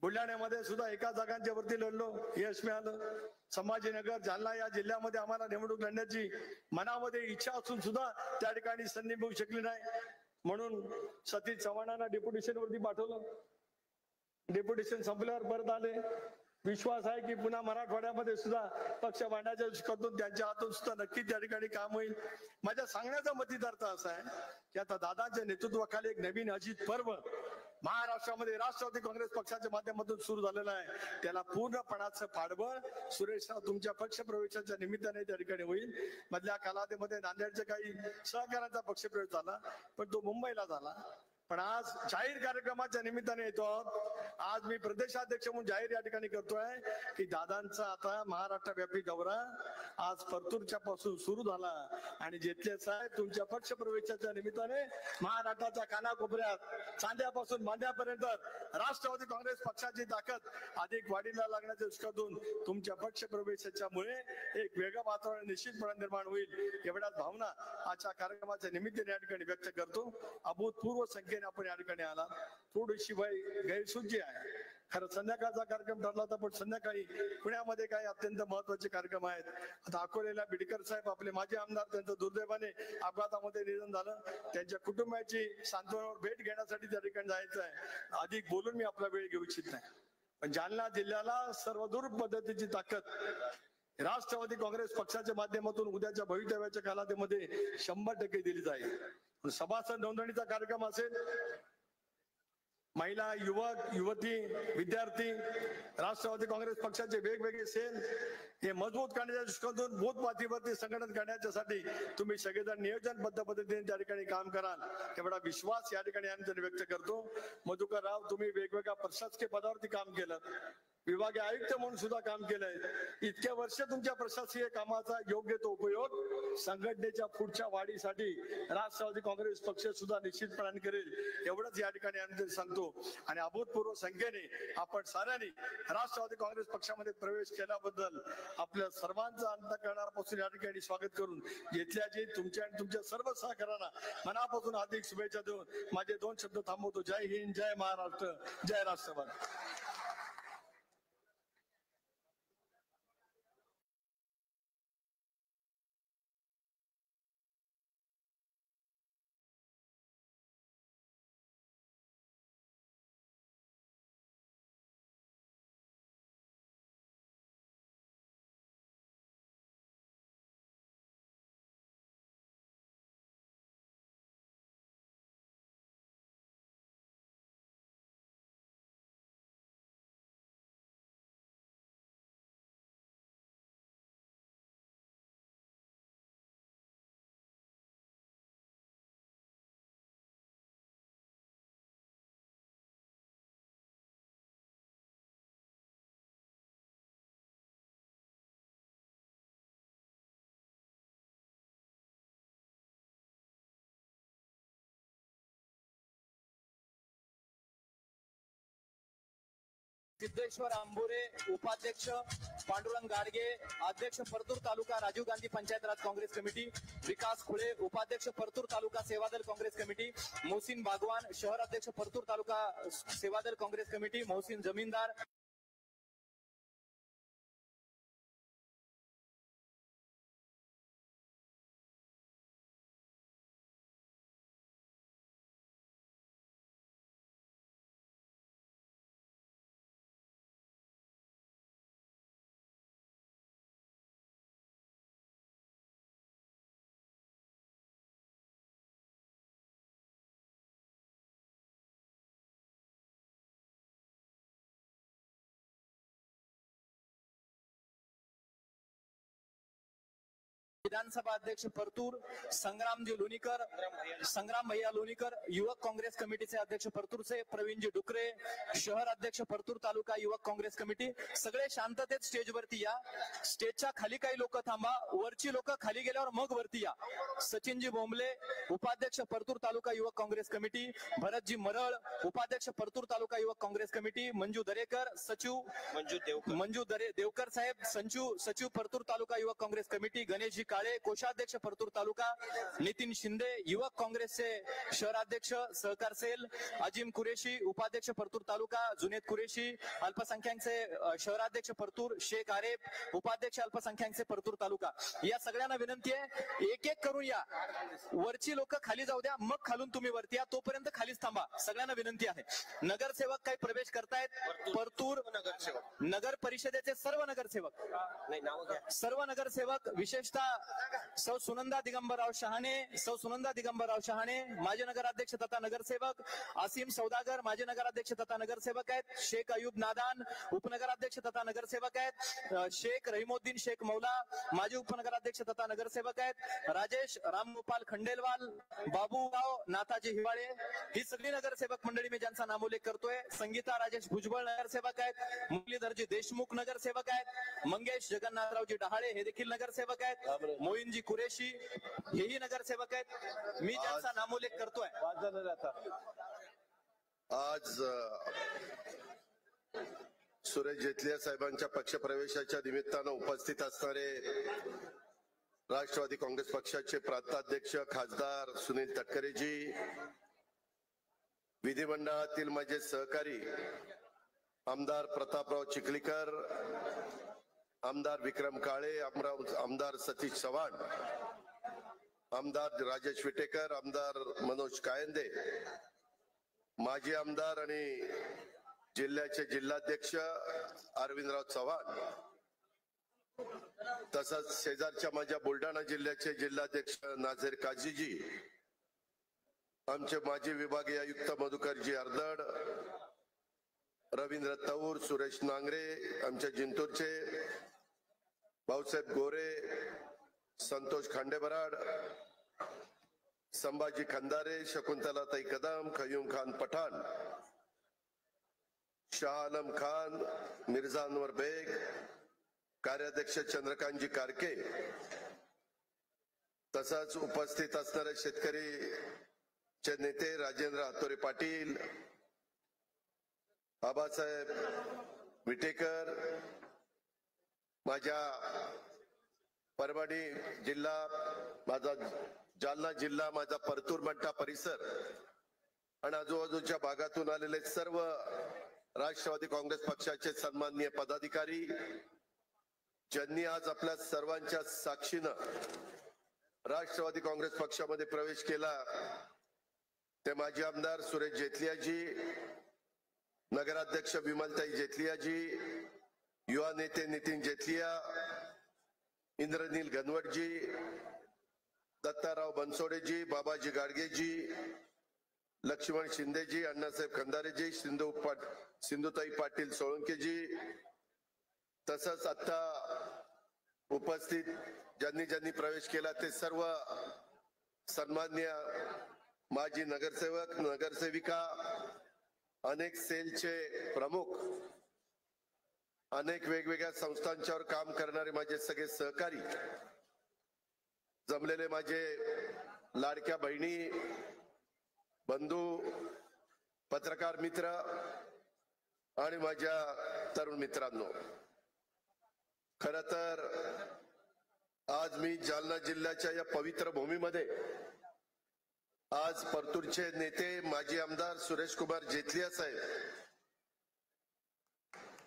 बुलढाण्यामध्ये सुद्धा एका जागांच्या वरती लढलो, यश मिळालं. संभाजीनगर, जालना या जिल्ह्यामध्ये आम्हाला निवडणूक लढण्याची मनामध्ये इच्छा असून सुद्धा त्या ठिकाणी संधी मिळू शकली नाही, म्हणून सतीश चव्हाणांना डेप्युटेशन वरती पाठवलं. डेप्युटेशन संपल्यावर परत आले. विश्वास आहे की पुन्हा मराठवाड्यामध्ये सुद्धा पक्ष मांडण्याच्या दृष्टिकोनातून त्यांच्या हातून सुद्धा नक्की त्या ठिकाणी काम होईल. माझ्या सांगण्याचा मतितार्थ असा आहे की आता दादांच्या नेतृत्वाखाली एक नवीन अजित पर्व महाराष्ट्रामध्ये राष्ट्रवादी काँग्रेस पक्षाच्या माध्यमातून सुरू झालेलं आहे. त्याला पूर्णपणाचं पाठबळ सुरेशराव तुमच्या पक्ष प्रवेशाच्या निमित्ताने त्या ठिकाणी होईल. मधल्या कालावधीमध्ये नांदेडच्या काही सहकार्यांचा पक्ष प्रवेश झाला, पण तो मुंबईला झाला. पण आज जाहीर कार्यक्रमाच्या निमित्ताने येतो. आज मी प्रदेशाध्यक्ष म्हणून जाहीर या ठिकाणी करतोय की दादांचा आता महाराष्ट्रव्यापी दौरा आज परतूरच्या पासून सुरू झाला आणि जेतले साहेब तुमच्या पक्ष प्रवेशाच्या निमित्ताने महाराष्ट्राच्या कानाकोपऱ्यात चांद्यापासून मांद्यापर्यंत राष्ट्रवादी काँग्रेस पक्षाची ताकद अधिक वाढीला लागण्याच्या दृष्टीतून तुमच्या पक्ष प्रवेशाच्या मुळे एक वेगळं वातावरण निश्चितपणे निर्माण होईल. एवढ्याच भावना आजच्या कार्यक्रमाच्या निमित्ताने या ठिकाणी व्यक्त करतो. अभूतपूर्व संख्येने आपण या ठिकाणी आला. थोडीशी गैरसोयी आहे. खरं संध्याकाळचा कार्यक्रम ठरला होता, पण संध्याकाळी पुण्यामध्ये काही अत्यंत महत्वाचे कार्यक्रम आहेत. आता अकोल्याला बिडकर साहेब आपले माजी आमदार, त्यांचं दुर्दैवाने अपघातामध्ये निधन झालं. त्यांच्या कुटुंबाची सांत्वनावर भेट घेण्यासाठी त्या ठिकाणी जायचं आहे. अधिक बोलून मी आपला वेळ घेऊ इच्छित नाही, पण जालना जिल्ह्याला सर्वदूर पद्धतीची ताकद राष्ट्रवादी काँग्रेस पक्षाच्या माध्यमातून उद्याच्या भवितव्याच्या कालावधीमध्ये 100% दिली जाईल. सभासद नोंदणीचा कार्यक्रम असेल, महिला, युवक, युवती, विद्यार्थी, राष्ट्रवादी काँग्रेस पक्षाचे वेगवेगळे सेल हे मजबूत करण्याच्या दृष्टीकोनातून बूथ पातळीवरती संघटन करण्यासाठी तुम्ही सगळेजण नियोजनबद्ध पद्धतीने त्या ठिकाणी काम कराल, एवढा विश्वास या ठिकाणी आम्ही व्यक्त करतो. मधुकर राव, तुम्ही वेगवेगळ्या प्रशासकीय पदावरती काम केलं, विभागीय आयुक्त म्हणून सुद्धा काम केलंय. इतक्या वर्ष तुमच्या प्रशासकीय कामाचा योग्य तो उपयोग संघटनेच्या पुढच्या वाढीसाठी राष्ट्रवादी काँग्रेस पक्ष सुद्धा निश्चितपणे करेल, एवढंच या ठिकाणी आम्ही सांगतो. आणि अभूतपूर्व संख्येने आपण साऱ्यांनी राष्ट्रवादी काँग्रेस पक्षामध्ये प्रवेश केल्याबद्दल आपल्या सर्वांचं अंतःकरणापासून या ठिकाणी स्वागत करून घेतल्या जे तुमच्या आणि तुमच्या सर्व सहकार्यांना मनापासून हार्दिक शुभेच्छा देऊन माझे 2 शब्द थांबवतो. जय हिंद, जय महाराष्ट्र, जय राष्ट्रवादी. सिद्धेश्वर आंबोरे उपाध्यक्ष, पांडुरंग गाडगे अध्यक्ष परतूर तालुका राजीव गांधी पंचायत राज काँग्रेस कमिटी, विकास खुळे उपाध्यक्ष परतूर तालुका सेवादल काँग्रेस कमिटी, मोहसिन बागवान शहर अध्यक्ष परतूर तालुका सेवादल काँग्रेस कमिटी, मोहसिन जमीनदार विधानसभा अध्यक्ष परतूर संग्रामजी लोणीकर, संग्राम भैया लोणीकर युवक काँग्रेस कमिटीचे अध्यक्ष परतूरचे प्रवीणजी डुकरे, शहर अध्यक्ष परतूर तालुका युवक काँग्रेस कमिटी. सगळे शांततेत स्टेजवरती या. स्टेजच्या खाली काही लोक थांबा, वरची लोक खाली गेल्यावर मग वरती या. सचिनजी बोंबले उपाध्यक्ष परतूर तालुका युवक काँग्रेस कमिटी, भरतजी मरळ उपाध्यक्ष परतूर तालुका युवक काँग्रेस कमिटी, मंजू दरेकर सचिव, देवकर साहेब सचिव परतूर तालुका युवक काँग्रेस कमिटी, गणेशजी काळे कोषाध्यक्ष परतूर तालुका, नितीन शिंदे युवक काँग्रेसचे शहराध्यक्ष सहकार सेल, अजिम कुरेशी उपाध्यक्ष परतूर तालुका, जुनेद कुरेशी अल्पसंख्याकचे शहराध्यक्ष परतूर, शेख आरेफ उपाध्यक्ष अल्पसंख्याकचे परतूर तालुका. या सगळ्यांना विनंती आहे एक एक करून या. वरची लोक खाली जाऊ द्या, मग खालून तुम्ही वरती या. तोपर्यंत खालीच थांबा. सगळ्यांना विनंती आहे. नगरसेवक काही प्रवेश करतायत. परतूर नगर परिषदेचे सर्व नगरसेवक, सर्व नगरसेवक विशेषतः सौ सुनंदा दिगंबरराव शहाणे माजी नगराध्यक्ष तथा नगरसेवक, आसिम सौदागर माजी नगराध्यक्ष तथा नगरसेवक आहेत, शेख अयूब नादान उपनगराध्यक्ष तथा नगरसेवक आहेत, शेख रहीमोद्दीन शेख मौला माजी उपनगराध्यक्ष तथा नगरसेवक आहेत, राजेश रामगोपाल खंडेलवाल, बाबूराव नाथाजी हिवाळे ही सगळी नगरसेवक मंडळी मी ज्यांचा नामोल्लेख करतोय. संगीता राजेश भुजबळ नगरसेवक आहेत, मुरलीधरजी देशमुख नगरसेवक आहेत, मंगेश जगन्नाथरावजी डहाळे हे देखील नगरसेवक आहेत, मोईनजी कुरेशी हेही नगरसेवक आहेत. मी ज्यांचा नामोल्लेख करतोय. आज सुरेश जेतलिया साहेबांच्या पक्षप्रवेशाच्या निमित्तानं उपस्थित असणारे राष्ट्रवादी काँग्रेस पक्षाचे प्रांताध्यक्ष खासदार सुनील तटकरेजी, विधिमंडळातील माझे सहकारी आमदार प्रतापराव चिखलीकर, आमदार विक्रम काळे, आमदार सतीश चव्हाण, आमदार राजेश विटेकर, आमदार मनोज कायंदे, माजी आमदार आणि जिल्ह्याचे जिल्हाध्यक्ष अरविंदराव चव्हाण, तसंच शेजारच्या माझ्या बुलढाणा जिल्ह्याचे जिल्हाध्यक्ष नाझीर काझीजी, आमचे माजी विभागीय आयुक्त मधुकरजी अर्दड, रवींद्र तौर, सुरेश नांगरे, आमच्या जिंतूरचे भाऊसाहेब गोरे, संतोष खांडेबराड, संभाजी खंदारे, शकुंतलाताई कदम, खयूम खान पठाण, शाह आलम खान, मिर्झा अनवर बेग, कार्याध्यक्ष चंद्रकांतजी कारके, तसंच उपस्थित असणारे शेतकरीचे नेते राजेंद्र हातोरे पाटील, आबासाहेब विटेकर, माझ्या परभणी जिल्हा, माझा जालना जिल्हा, माझा परतूर मंठा परिसर आणि आजूबाजूच्या भागातून आलेले सर्व राष्ट्रवादी काँग्रेस पक्षाचे सन्माननीय पदाधिकारी ज्यांनी आज आपल्या सर्वांच्या साक्षीनं राष्ट्रवादी काँग्रेस पक्षामध्ये प्रवेश केला, ते माजी आमदार सुरेश जेतलियाजी, नगराध्यक्ष विमलताई जेतलियाजी, युवा नेते नितीन जेतलिया, इंद्रनील गणवटजी, दत्ताराव बनसोडेजी, बाबाजी गाडगेजी, लक्ष्मण शिंदेजी, अण्णासाहेब खंदारेजी, सिंधुताई पाटील सोळंकेजी, तसंच आता उपस्थित ज्यांनी प्रवेश केला ते सर्व सन्माननीय माजी नगरसेवक, नगरसेविका, अनेक सेलचे प्रमुख, अनेक वेगवेगळ्या संस्थांच्यावर काम करणारे माझे सगळे सहकारी, जमलेले माझे लाडक्या बहिणी, बंधू, पत्रकार मित्र, आणि माझ्या तरुण मित्रांनो, खर तर आज मी जालना जिल्ह्याच्या या पवित्र भूमीमध्ये आज परतूरचे नेते माजी आमदार सुरेश कुमार जेतलिया साहेब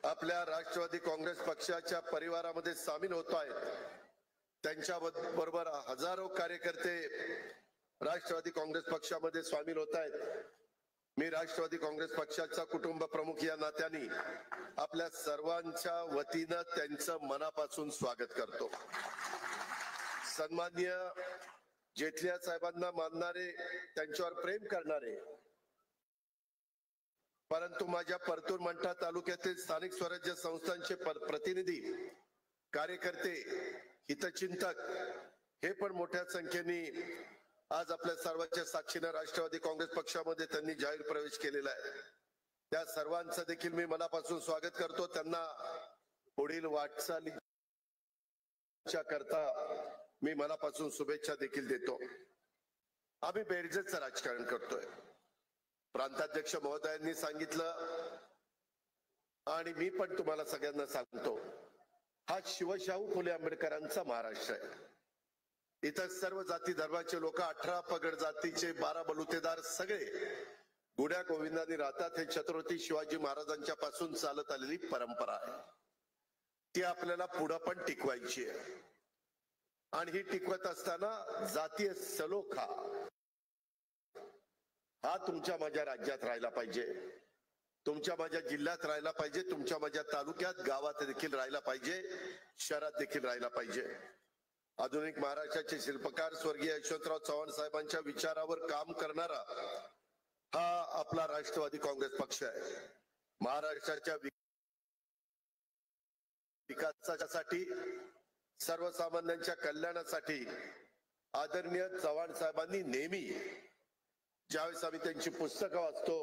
आपल्या राष्ट्रवादी काँग्रेस पक्षाच्या परिवारामध्ये सामील होत आहेत. त्यांच्या बरोबर हजारो कार्यकर्ते राष्ट्रवादी काँग्रेस पक्षामध्ये सामील होत आहेत. मी राष्ट्रवादी काँग्रेस पक्षाचा कुटुंब प्रमुख या नात्याने आपल्या सर्वांच्या वतीनं त्यांचं मनापासून स्वागत करतो. सन्माननीय जेतलिया साहेबांना मानणारे, त्यांच्यावर प्रेम करणारे, परंतु माझ्या परतूर मंठा तालुक्यातील स्थानिक स्वराज्य संस्थांचे प्रतिनिधी, कार्यकर्ते, हितचिंतक हे पण मोठ्या संख्येने आज आपल्या सर्वांच्या साक्षीने राष्ट्रवादी काँग्रेस पक्षामध्ये त्यांनी जाहीर प्रवेश केलेला आहे. त्या सर्वांचं देखील मी मनापासून स्वागत करतो. त्यांना पुढील वाटचालीच्या करता मी मनापासून शुभेच्छा देखील देतो. आम्ही बेरजेचं राजकारण करतोय. प्रांताध्यक्ष महोदयांनी सांगितलं आणि मी पण तुम्हाला सगळ्यांना सांगतो, हा शिवशाहू फुले आंबेडकरांचा महाराष्ट्र आहे. इथं सर्व जाती धर्माचे लोक, 18 पगड जातीचे, 12 बलुतेदार सगळे गुड्या गोविंदांनी राहतात. हे छत्रपती शिवाजी महाराजांच्या पासून चालत आलेली परंपरा आहे. ती आपल्याला पुढे पण टिकवायची आहे. आणि ही टिकवत असताना जातीय सलोखा हा तुमच्या माझ्या राज्यात राहिला पाहिजे, तुमच्या माझ्या जिल्ह्यात राहिला पाहिजे, तुमच्या माझ्या तालुक्यात, गावात देखील राहिला पाहिजे, शहरात देखील राहिला पाहिजे. आधुनिक महाराष्ट्राचे शिल्पकार स्वर्गीय यशवंतराव चव्हाण साहेबांच्या विचारावर काम करणारा हा आपला राष्ट्रवादी काँग्रेस पक्ष आहे. महाराष्ट्राच्या विकासासाठी, सर्वसामान्यांच्या कल्याणासाठी आदरणीय चव्हाण साहेबांनी नेहमी, ज्यावेळेस आम्ही त्यांची पुस्तकं वाचतो,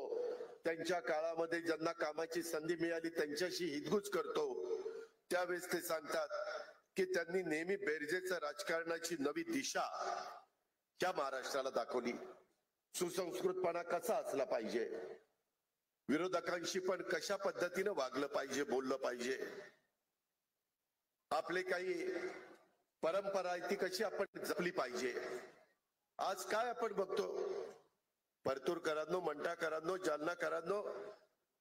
त्यांच्या काळामध्ये ज्यांना कामाची संधी मिळाली त्यांच्याशी हितगुज करतो, त्यावेळेस ते सांगतात की त्यांनी नेहमी बेरजेचं राजकारणाची नवी दिशा त्या महाराष्ट्राला दाखवली. सुसंस्कृतपणा कसा असला पाहिजे, विरोधकांशी पण कशा पद्धतीने वागलं पाहिजे, बोललं पाहिजे, आपले काही परंपरा आहे ती कशी आपण जपली पाहिजे. आज काय आपण बघतो, परतूरकरांनो, मंठाकरांनो, जालनाकरांनो,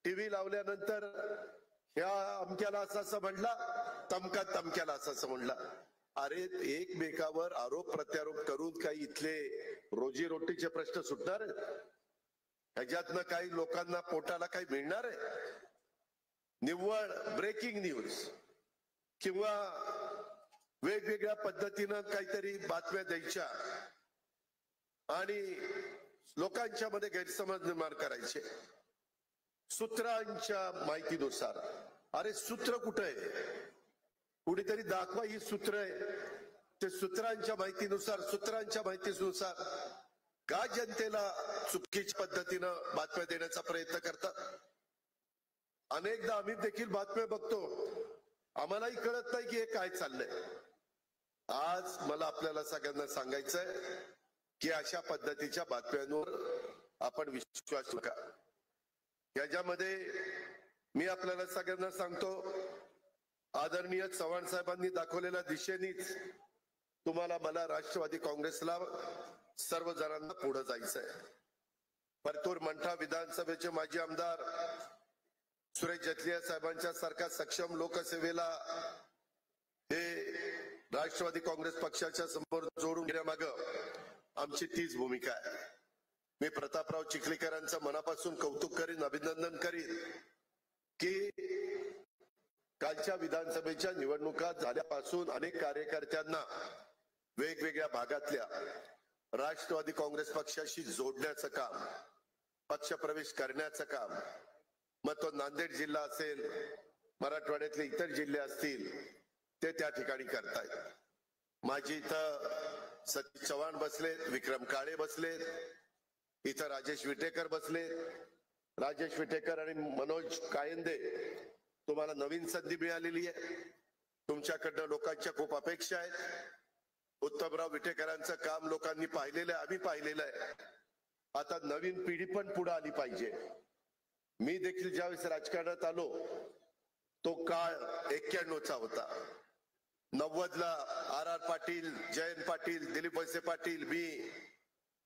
टीव्ही लावल्यानंतर ह्या अमक्याला असं म्हणला, तमक्याला असं म्हणला. अरे एकमेकावर आरोप प्रत्यारोप करून काही इथले रोजीरोटीचे प्रश्न सुटणार आहेत? ह्याच्यातनं काही लोकांना पोटाला काही मिळणार आहे? निव्वळ ब्रेकिंग न्यूज किंवा वेगवेगळ्या पद्धतीनं काहीतरी बातम्या द्यायच्या आणि लोकांच्या मध्ये गैरसमज निर्माण करायचे सूत्रांच्या माहितीनुसार. अरे सूत्र कुठं आहे? कुणीतरी दाखवा ही सूत्र आहे. ते सूत्रांच्या माहितीनुसार का जनतेला चुकीच्या पद्धतीनं बातम्या देण्याचा प्रयत्न करतात? अनेकदा आम्ही देखील बातम्या बघतो, आम्हालाही कळत नाही की हे काय चाललंय. आज मला आपल्याला सगळ्यांना सांगायचंय की अशा पद्धतीच्या बातम्यांवर आपण विश्वास नका. याच्यामध्ये मी आपल्याला सगळ्यांना सांगतो, आदरणीय चव्हाण साहेबांनी दाखवलेल्या दिशेनेच तुम्हाला, मला, राष्ट्रवादी काँग्रेसला सर्व जणांना पुढे जायचंय. परतूर मंठा विधानसभेचे माजी आमदार सुरेश जेतलिया साहेबांच्या सारख्या सक्षम लोकसेवेला हे राष्ट्रवादी काँग्रेस पक्षाच्या समोर जोडून घेण्यामागं आमची तीच भूमिका आहे. मी प्रतापराव चिखलीकरांचं मनापासून कौतुक करीन, अभिनंदन करीन की कालच्या विधानसभेच्या निवडणुका झाल्यापासून अनेक कार्यकर्त्यांना वेगवेगळ्या भागातल्या राष्ट्रवादी काँग्रेस पक्षाशी जोडण्याचं काम, पक्षप्रवेश करण्याचं काम, मग तो नांदेड जिल्हा असेल, मराठवाड्यातले इतर जिल्हे असतील, ते त्या ठिकाणी करतायत. माझी इथं सतीश चव्हाण बसलेत, विक्रम काळे बसलेत, इथं राजेश विटेकर बसलेत. राजेश विटेकर आणि मनोज कायंदे, तुम्हाला नवीन संधी मिळालेली आहे. तुमच्याकडनं लोकांच्या खूप अपेक्षा आहेत. उत्तमराव विटेकरांचं काम लोकांनी पाहिलेलं आहे, आम्ही पाहिलेलं आहे. आता नवीन पिढी पण पुढे आली पाहिजे. मी देखील ज्यावेळेस राजकारणात आलो तो काळ 91चा होता. 90ला R.R. पाटील, जयंत पाटील, दिलीप वळसे पाटील, मी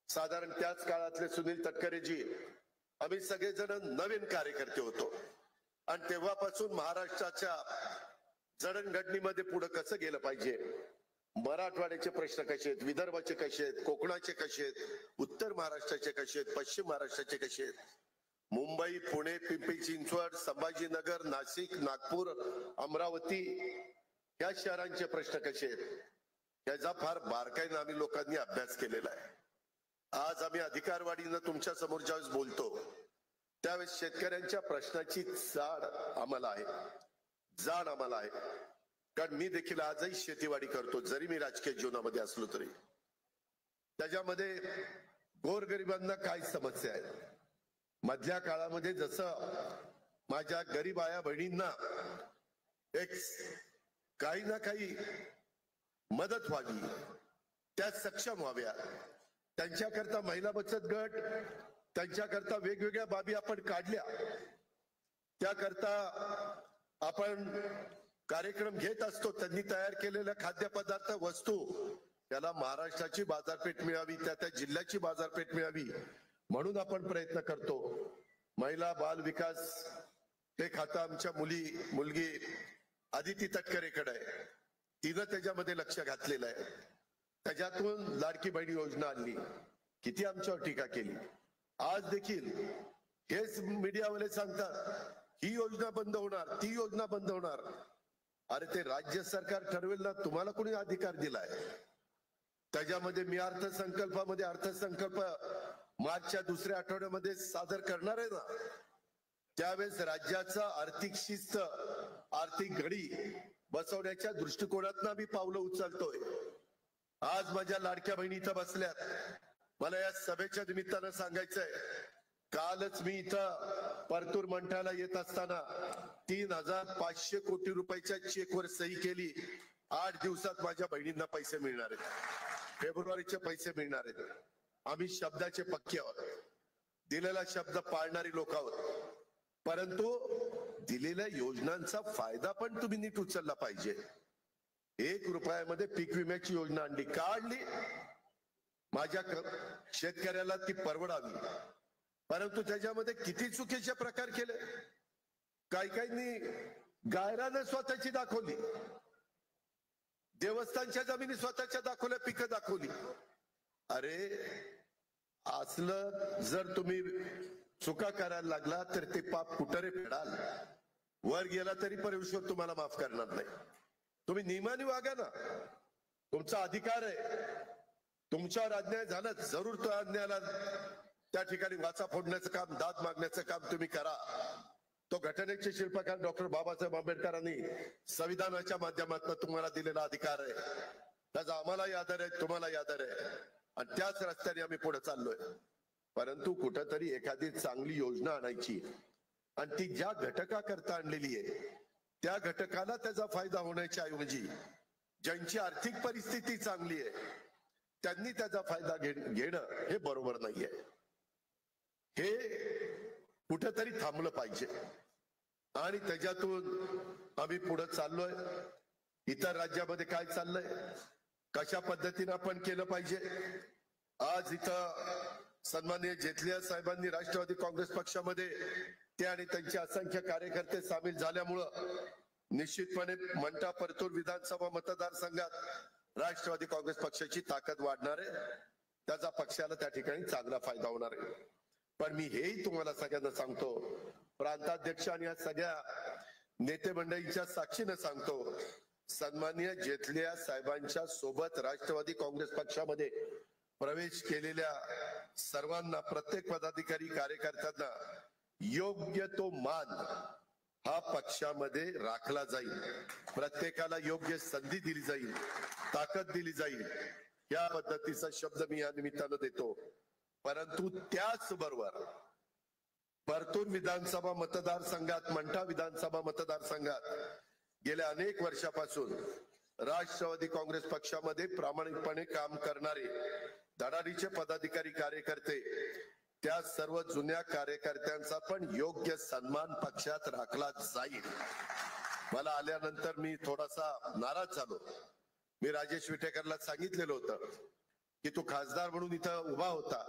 साधारण त्याच काळातले सुनील तटकरेजी, आम्ही सगळेजण नवीन कार्यकर्ते होतो. आणि तेव्हापासून महाराष्ट्राच्या जडणघडणीमध्ये पुढे कसं गेलं पाहिजे, मराठवाड्याचे प्रश्न कसे आहेत, विदर्भाचे कसे आहेत, कोकणाचे कसे आहेत, उत्तर महाराष्ट्राचे कसे आहेत, पश्चिम महाराष्ट्राचे कसे आहेत, मुंबई, पुणे, पिंपरी चिंचवड, संभाजीनगर, नाशिक, नागपूर, अमरावती या शहरांचे प्रश्न कसे आहेत, याचा फार बारकाईने आम्ही लोकांनी अभ्यास केलेला आहे. आज आम्ही अधिकारवाढीनं तुमच्या समोर ज्यावेळेस बोलतो त्यावेळेस शेतकऱ्यांच्या प्रश्नाची जाण आम्हाला आहे. कारण मी देखील आजही शेतीवाडी करतो, जरी मी राजकीय जीवनामध्ये असलो तरी. त्याच्यामध्ये गोरगरिबांना काय समस्या आहेत, मधल्या काळामध्ये जसं माझ्या गरीब आया बहिणींना एक काही ना काही मदत व्हावी, त्या सक्षम व्हाव्या, त्यांच्याकरता महिला बचत गट, त्यांच्याकरता वेगवेगळ्या बाबी आपण काढल्या. त्याकरता आपण कार्यक्रम घेत असतो. त्यांनी तयार केलेल्या खाद्यपदार्थ वस्तू त्याला महाराष्ट्राची बाजारपेठ मिळावी, त्या जिल्ह्याची बाजारपेठ मिळावी म्हणून आपण प्रयत्न करतो. महिला बाल विकास हे खातं आमच्या मुलगी आदिती तटकरेकडे आहे, तिनं त्याच्यामध्ये लक्ष घातलेलं आहे. त्याच्यातून लाडकी बहीण योजना आणली, किती आमच्यावर टीका केली. आज देखील हेच मीडियावाले सांगतात ही योजना बंद होणार, ती योजना बंद होणार. अरे ते राज्य सरकार ठरवेल ना, तुम्हाला कोणी अधिकार दिलाय? त्याच्यामध्ये मी अर्थसंकल्प मार्चच्या दुसऱ्या आठवड्यामध्ये सादर करणार आहे ना, त्यावेळेस राज्याचा आर्थिक शिस्त, आर्थिक घडी बसवण्याच्या दृष्टिकोनातून आम्ही पावलं उचलतोय. आज माझ्या लाडक्या बहिणी इथं बसल्यात. मला या सभेच्या निमित्तानं सांगायचंय, कालच मी इथं परतूर मंठ्याला येत असताना 3,500 कोटी रुपयाच्या चेकवर सही केली. 8 दिवसात माझ्या बहिणींना पैसे मिळणार आहेत, फेब्रुवारीचे पैसे मिळणार आहेत. आम्ही शब्दाचे पक्के आहोत, दिलेला शब्द पाळणारी लोक आहोत. परंतु दिलेल्या योजनांचा फायदा पण तुम्ही नीट उचलला पाहिजे. 1 रुपयामध्ये पीक विम्याची योजना आणली, काढली, माझ्या शेतकऱ्याला ती परवडावी. परंतु त्याच्यामध्ये किती चुकीचे प्रकार केले. काहींनी गायरानं स्वतःची दाखवली, देवस्थानच्या जमिनी स्वतःच्या दाखवल्या, पिकं दाखवली. अरे असलं जर तुम्ही चुका करायला लागला तर ते पाप कुठं रे फेडाल? वर गेला तरी परमेश्वर तुम्हाला माफ करणार नाही. तुम्ही नियमाने वागा ना, तुमचा अधिकार आहे. तुमच्यावर अन्याय झाला, जरूर तो अन्यायाला त्या ठिकाणी वाचा फोडण्याचं काम, दाद मागण्याचं काम तुम्ही करा. तो घटनेचे शिल्पकार डॉक्टर बाबासाहेब आंबेडकरांनी संविधानाच्या माध्यमातून तुम्हाला दिलेला अधिकार आहे. त्याचा आम्हालाही आदर आहे, तुम्हालाही आदर आहे, आणि त्याच रस्त्याने आम्ही पुढे चाललोय. परंतु कुठंतरी एखादी चांगली योजना आणायची आणि ती ज्या घटकाकरता आणलेली आहे त्या घटकाला त्याचा फायदा होण्याच्या ऐवजी ज्यांची आर्थिक परिस्थिती चांगली आहे त्यांनी त्याचा फायदा घेणं हे बरोबर नाहीये. हे कुठंतरी थांबलं पाहिजे आणि त्याच्यातून आम्ही पुढे चाललोय. इतर राज्यामध्ये काय चाललंय, कशा पद्धतीने आपण केलं पाहिजे. आज इथं सन्माननीय जेटलिया साहेबांनी राष्ट्रवादी काँग्रेस पक्षामध्ये ते आणि त्यांचे असंख्य कार्यकर्ते सामील झाल्यामुळं निश्चितपणे मंठा परतूर विधानसभा मतदारसंघात राष्ट्रवादी काँग्रेस पक्षाची ताकद वाढणार आहे. त्याचा पक्षाला त्या ठिकाणी चांगला फायदा होणार आहे. पण मी हेही तुम्हाला सगळ्यांना सांगतो, प्रांताध्यक्ष आणि या सगळ्या नेते मंडळींच्या साक्षीनं सांगतो, सन्माननीय जेटलिया साहेबांच्या सोबत राष्ट्रवादी काँग्रेस पक्षामध्ये प्रवेश केलेल्या सर्वांना, प्रत्येक पदाधिकारी कार्यकर्त्यांना योग्य तो मान हा पक्षामध्ये राखला जाईल. प्रत्येकाला योग्य संधी दिली जाईल, ताकद दिली जाईल, या पद्धतीचा शब्द मी या निमित्तानं देतो. परंतु त्याच बरोबर परतूर विधानसभा मतदारसंघात, मंठा विधानसभा मतदारसंघात गेल्या अनेक वर्षापासून राष्ट्रवादी काँग्रेस पक्षामध्ये प्रामाणिकपणे काम करणारे धडाडीचे पदाधिकारी कार्यकर्ते त्या सर्व जुन्या कार्यकर्त्यांचा पण योग्य सन्मान पक्षात राखला जाईल. मला आल्यानंतर मी थोडासा नाराज झालो. मी राजेश विटेकरला सांगितलेलं होतं की तू खासदार म्हणून इथं उभा होता,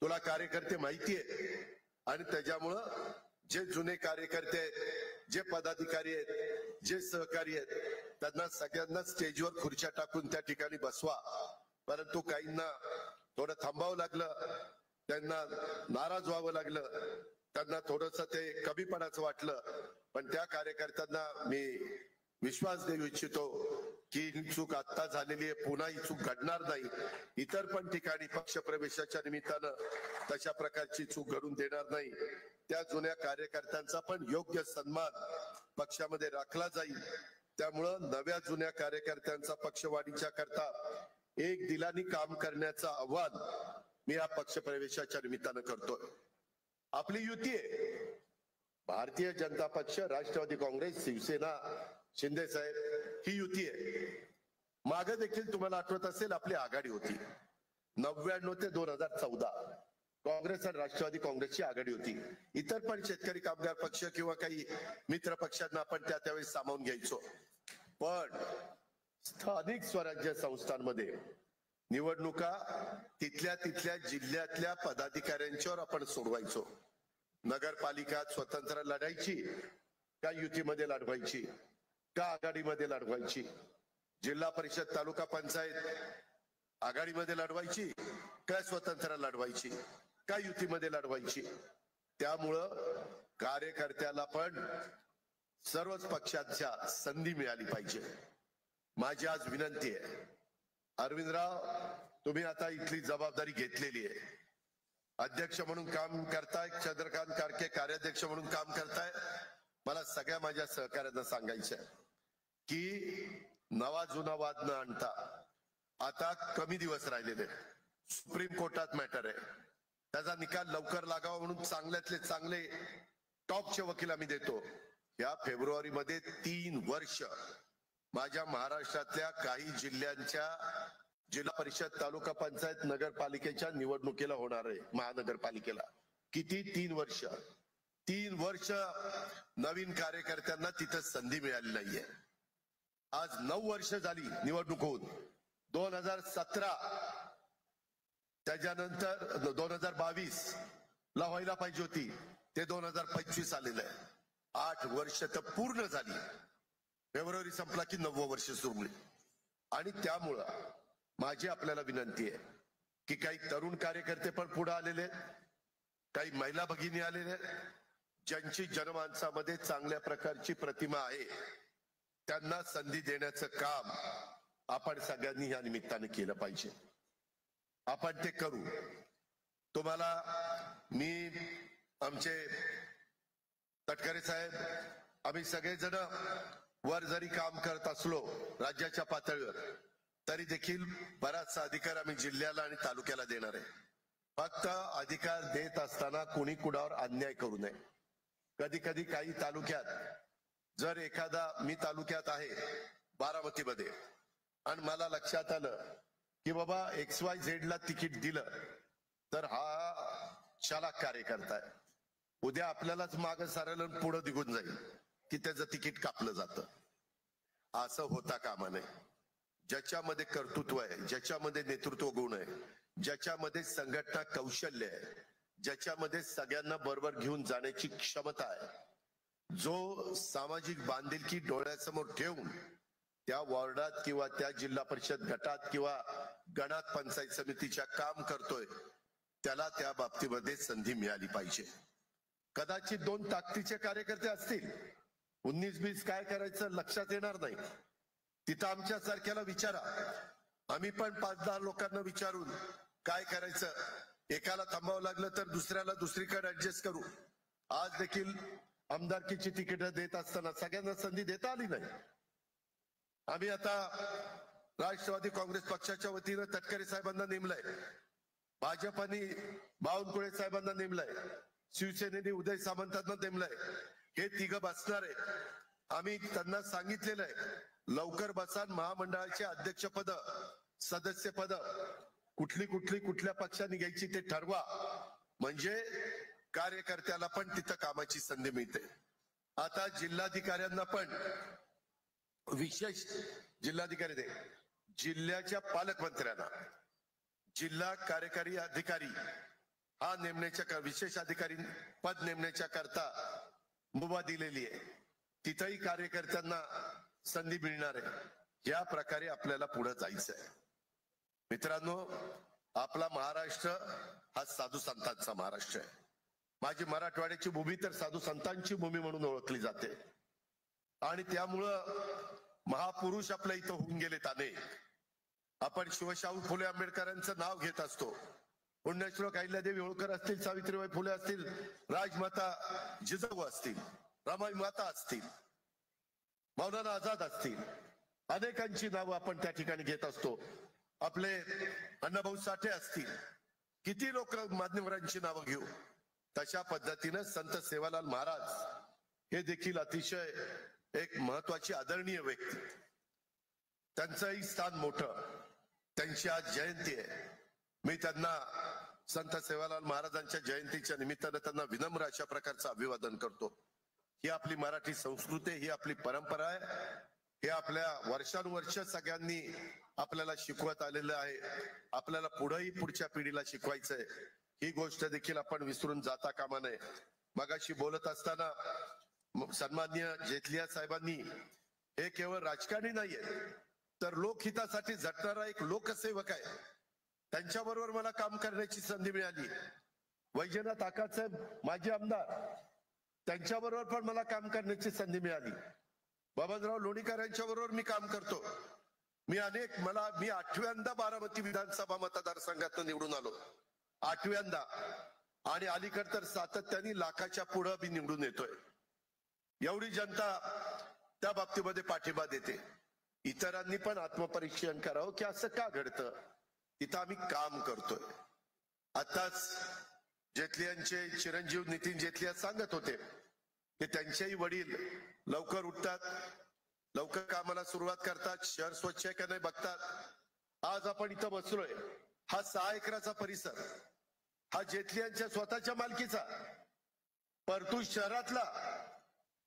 तुला कार्यकर्ते माहितीये आणि त्याच्यामुळं जे जुने कार्यकर्ते आहेत, जे पदाधिकारी आहेत, जे सहकारी आहेत, त्यांना सगळ्यांना स्टेजवर खुर्च्या टाकून त्या ठिकाणी बसवा. परंतु काहींना थोडं थांबावं लागलं, त्यांना नाराज व्हावं लागलं, त्यांना थोडस ते कमीपणाचं वाटलं. पण त्या कार्यकर्त्यांना मी विश्वास देऊ इच्छितो की ही चूक आता झालेली आहे, पुन्हा ही चूक घडणार नाही. इतर पण ठिकाणी पक्षप्रवेशाच्या निमित्तानं तशा प्रकारची चूक घडून देणार नाही. त्या जुन्या कार्यकर्त्यांचा पण योग्य सन्मान पक्षामध्ये राखला जाईल. त्यामुळं नव्या जुन्या कार्यकर्त्यांचा पक्षवाढीच्या करता एक दिलानी काम करण्याचं आव्हान मी या पक्षप्रवेशाच्या निमित्तानं करतोय. आपली युती आहे, भारतीय जनता पक्ष, राष्ट्रवादी काँग्रेस, शिवसेना, शिंदे साहेब, ही युती आहे. मागे देखील तुम्हाला आठवत असेल आपली आघाडी होती. 99 ते 2014 काँग्रेस आणि राष्ट्रवादी काँग्रेसची आघाडी होती. इतर पण शेतकरी कामगार पक्ष किंवा काही मित्र पक्षांना आपण त्यावेळेस सामावून घ्यायचो. पण स्थानिक स्वराज्य संस्थांमध्ये निवडणुका तिथल्या जिल्ह्यातल्या पदाधिकाऱ्यांच्यावर आपण सोडवायचो. नगरपालिका स्वतंत्र लढायची का युतीमध्ये लढवायची का आघाडीमध्ये लढवायची, जिल्हा परिषद तालुका पंचायत आघाडीमध्ये लढवायची का स्वतंत्र लढवायची का युतीमध्ये लढवायची. त्यामुळं कार्यकर्त्याला पण सर्वच पक्षांच्या संधी मिळाली पाहिजे. माझी आज विनंती आहे, अरविंदराव, तुम्ही आता इथली जबाबदारी घेतलेली आहे, अध्यक्ष म्हणून काम करताय, चंद्रकांत कारके कार्याध्यक्ष म्हणून काम करताय. मला सगळ्या माझ्या सहकार्यांना सांगायचं की नवा जुना वाद न आणता आता कमी दिवस राहिलेले, सुप्रीम कोर्टात मॅटर आहे, त्याचा निकाल लवकर लागावा म्हणून चांगल्यातले चांगले टॉपचे वकील आम्ही देतो. या फेब्रुवारीमध्ये 3 वर्ष माझ्या महाराष्ट्रातल्या काही जिल्ह्यांच्या जिल्हा परिषद तालुका पंचायत नगरपालिकेच्या निवडणुकीला होणार आहे. महानगरपालिकेला किती 3 वर्ष 3 वर्ष नवीन कार्यकर्त्यांना तिथं संधी मिळाली नाहीये. आज 9 वर्ष झाली निवडणूक होऊन. 2017 त्याच्यानंतर 2022 ला व्हायला पाहिजे होती, ते 2025 आलेलं आहे. 8 वर्ष तर पूर्ण झाली. फेब्रुवारी संपला की 9वं वर्ष सुरू होईल. आणि त्यामुळं माझी आपल्याला विनंती आहे की काही तरुण कार्यकर्ते पण पुढे आलेले, काही महिला भगिनी आलेले, ज्यांची जनमानसामध्ये चांगल्या प्रकारची प्रतिमा आहे, त्यांना संधी देण्याचं काम आपण सगळ्यांनी या निमित्ताने केलं पाहिजे. आपण ते करू. तुम्हाला मी, आमचे तटकरे साहेब, आम्ही सगळेजण वर जरी काम करत असलो राज्याच्या पातळीवर, तरी देखील बराचसा अधिकार आम्ही जिल्ह्याला आणि तालुक्याला देणार आहे. फक्त अधिकार देत असताना कुणी कुणावर अन्याय करू नये. कधी कधी काही तालुक्यात जर एखादा, मी तालुक्यात आहे बारामतीमध्ये, आणि मला लक्षात आलं की बाबा XYZ ला तिकीट दिलं तर हा चालाक कार्यकर्ता आहे, उद्या आपल्यालाच मागं सारायला पुढं निघून जाईल की त्याचं तिकीट कापलं जातं. असं होता कामा नये. ज्याच्यामध्ये कर्तृत्व आहे, ज्याच्यामध्ये नेतृत्व गुण आहे, ज्याच्यामध्ये संघटना कौशल्य आहे, ज्याच्यामध्ये सगळ्यांना बरोबर घेऊन जाण्याची क्षमता आहे, जो सामाजिक बांधिलकी डोळ्यासमोर ठेवून त्या वॉर्डात किंवा त्या जिल्हा परिषद गटात किंवा गणात पंचायत समितीच्या काम करतोय, त्याला त्या बाबतीमध्ये संधी मिळाली पाहिजे. कदाचित 2 ताकदीचे कार्यकर्ते असतील, 19-20 काय करायचं लक्षात येणार नाही. तिथं आमच्या सारख्याला विचारा, आम्ही पण 5-10 लोकांना विचारून काय करायचं, एकाला थांबावं लागलं तर दुसऱ्याला दुसरीकडे ऍडजस्ट करू. आज देखील आमदारकीची तिकीट देत असताना सगळ्यांना संधी देता आली नाही. आम्ही आता राष्ट्रवादी काँग्रेस पक्षाच्या वतीनं तटकरे साहेबांना नेमलंय, भाजपाने बावनकुळे साहेबांना नेमलंय, शिवसेनेने उदय सामंतांना नेमलंय. हे 3 बसणार आहे. आम्ही त्यांना सांगितलेलं आहे, लवकर बसा, महामंडळाचे अध्यक्षपद, सदस्यपद कुठल्या पक्षाने घ्यायची ते ठरवा. म्हणजे कार्यकर्त्याला पण तिथं कामाची संधी मिळते. आता जिल्हाधिकाऱ्यांना पण विशेष जिल्हाधिकारी दे जिल्ह्याच्या पालकमंत्र्यांना जिल्हा कार्यकारी अधिकारी हा नेमण्याच्या विशेष अधिकारी पद नेमण्याच्या करता मुभा दिलेली आहे. तिथंही कार्यकर्त्यांना संधी मिळणार आहे. या प्रकारे आपल्याला पुढे जायचं आहे. मित्रांनो, आपला महाराष्ट्र हा साधू संतांचा महाराष्ट्र आहे. माझी मराठवाड्याची भूमी तर साधू संतांची भूमी म्हणून ओळखली जाते. आणि त्यामुळं महापुरुष आपल्या इथं होऊन गेलेत अनेक. आपण शिवशाहू फुले आंबेडकरांचं नाव घेत असतो. पुण्यश्लोक अहिल्यादेवी होळकर असतील, सावित्रीबाई फुले असतील, राजमाता जिजाऊ असतील, रमाई माता असतील, मौलाना आझाद असतील, अनेकांची नावं आपण त्या ठिकाणी घेत असतो. आपले अण्णाभाऊ साठे असतील, किती लोक मान्यवरांची नावं घेऊ. तशा पद्धतीनं संत सेवालाल महाराज हे देखील अतिशय एक महत्वाची आदरणीय व्यक्ती. त्यांचंही स्थान मोठं. त्यांची आज जयंती आहे. मी त्यांना संत सेवालाल महाराजांच्या जयंतीच्या निमित्तानं त्यांना विनम्र अशा प्रकारचं अभिवादन करतो. ही आपली मराठी संस्कृती, ही आपली परंपरा आहे. हे आपल्या वर्षानुवर्ष सगळ्यांनी आपल्याला शिकवत आलेलं आहे. आपल्याला पुढेही पुढच्या पिढीला शिकवायचंय. ही गोष्ट देखील आपण विसरून जाता कामा नये. मगाशी बोलत असताना सन्माननीय जेटलिया साहेबांनी हे केवळ राजकारणी नाहीये तर लोकहितासाठी झटणारा एक लोकसेवक आहे. त्यांच्याबरोबर मला काम करण्याची संधी मिळाली. वैजनाथ आकासाहेब माजी आमदार, त्यांच्याबरोबर पण मला काम करण्याची संधी मिळाली. बबनराव लोणीकर यांच्या बरोबर मी काम करतो. मी 8व्यांदा बारामती विधानसभा मतदारसंघातून निवडून आलो. 8व्यांदा. आणि अलीकडे तर सातत्याने लाखाच्या पुढे मी निवडून येतोय. एवढी जनता त्या बाबतीमध्ये पाठिंबा देते. इतरांनी पण आत्मपरीक्षण करावं की असं का घडतं. इथं आम्ही काम करतोय. आताच जेटलियांचे चिरंजीव नितीन जेटलिया सांगत होते की त्यांचेही वडील लवकर उठतात, लवकर कामाला सुरुवात करतात, शहर स्वच्छ आहे का नाही बघतात. आज आपण इथं बसलोय. हा 6 एकराचा परिसर हा जेटलियांच्या स्वतःच्या मालकीचा, परतूर शहरातला.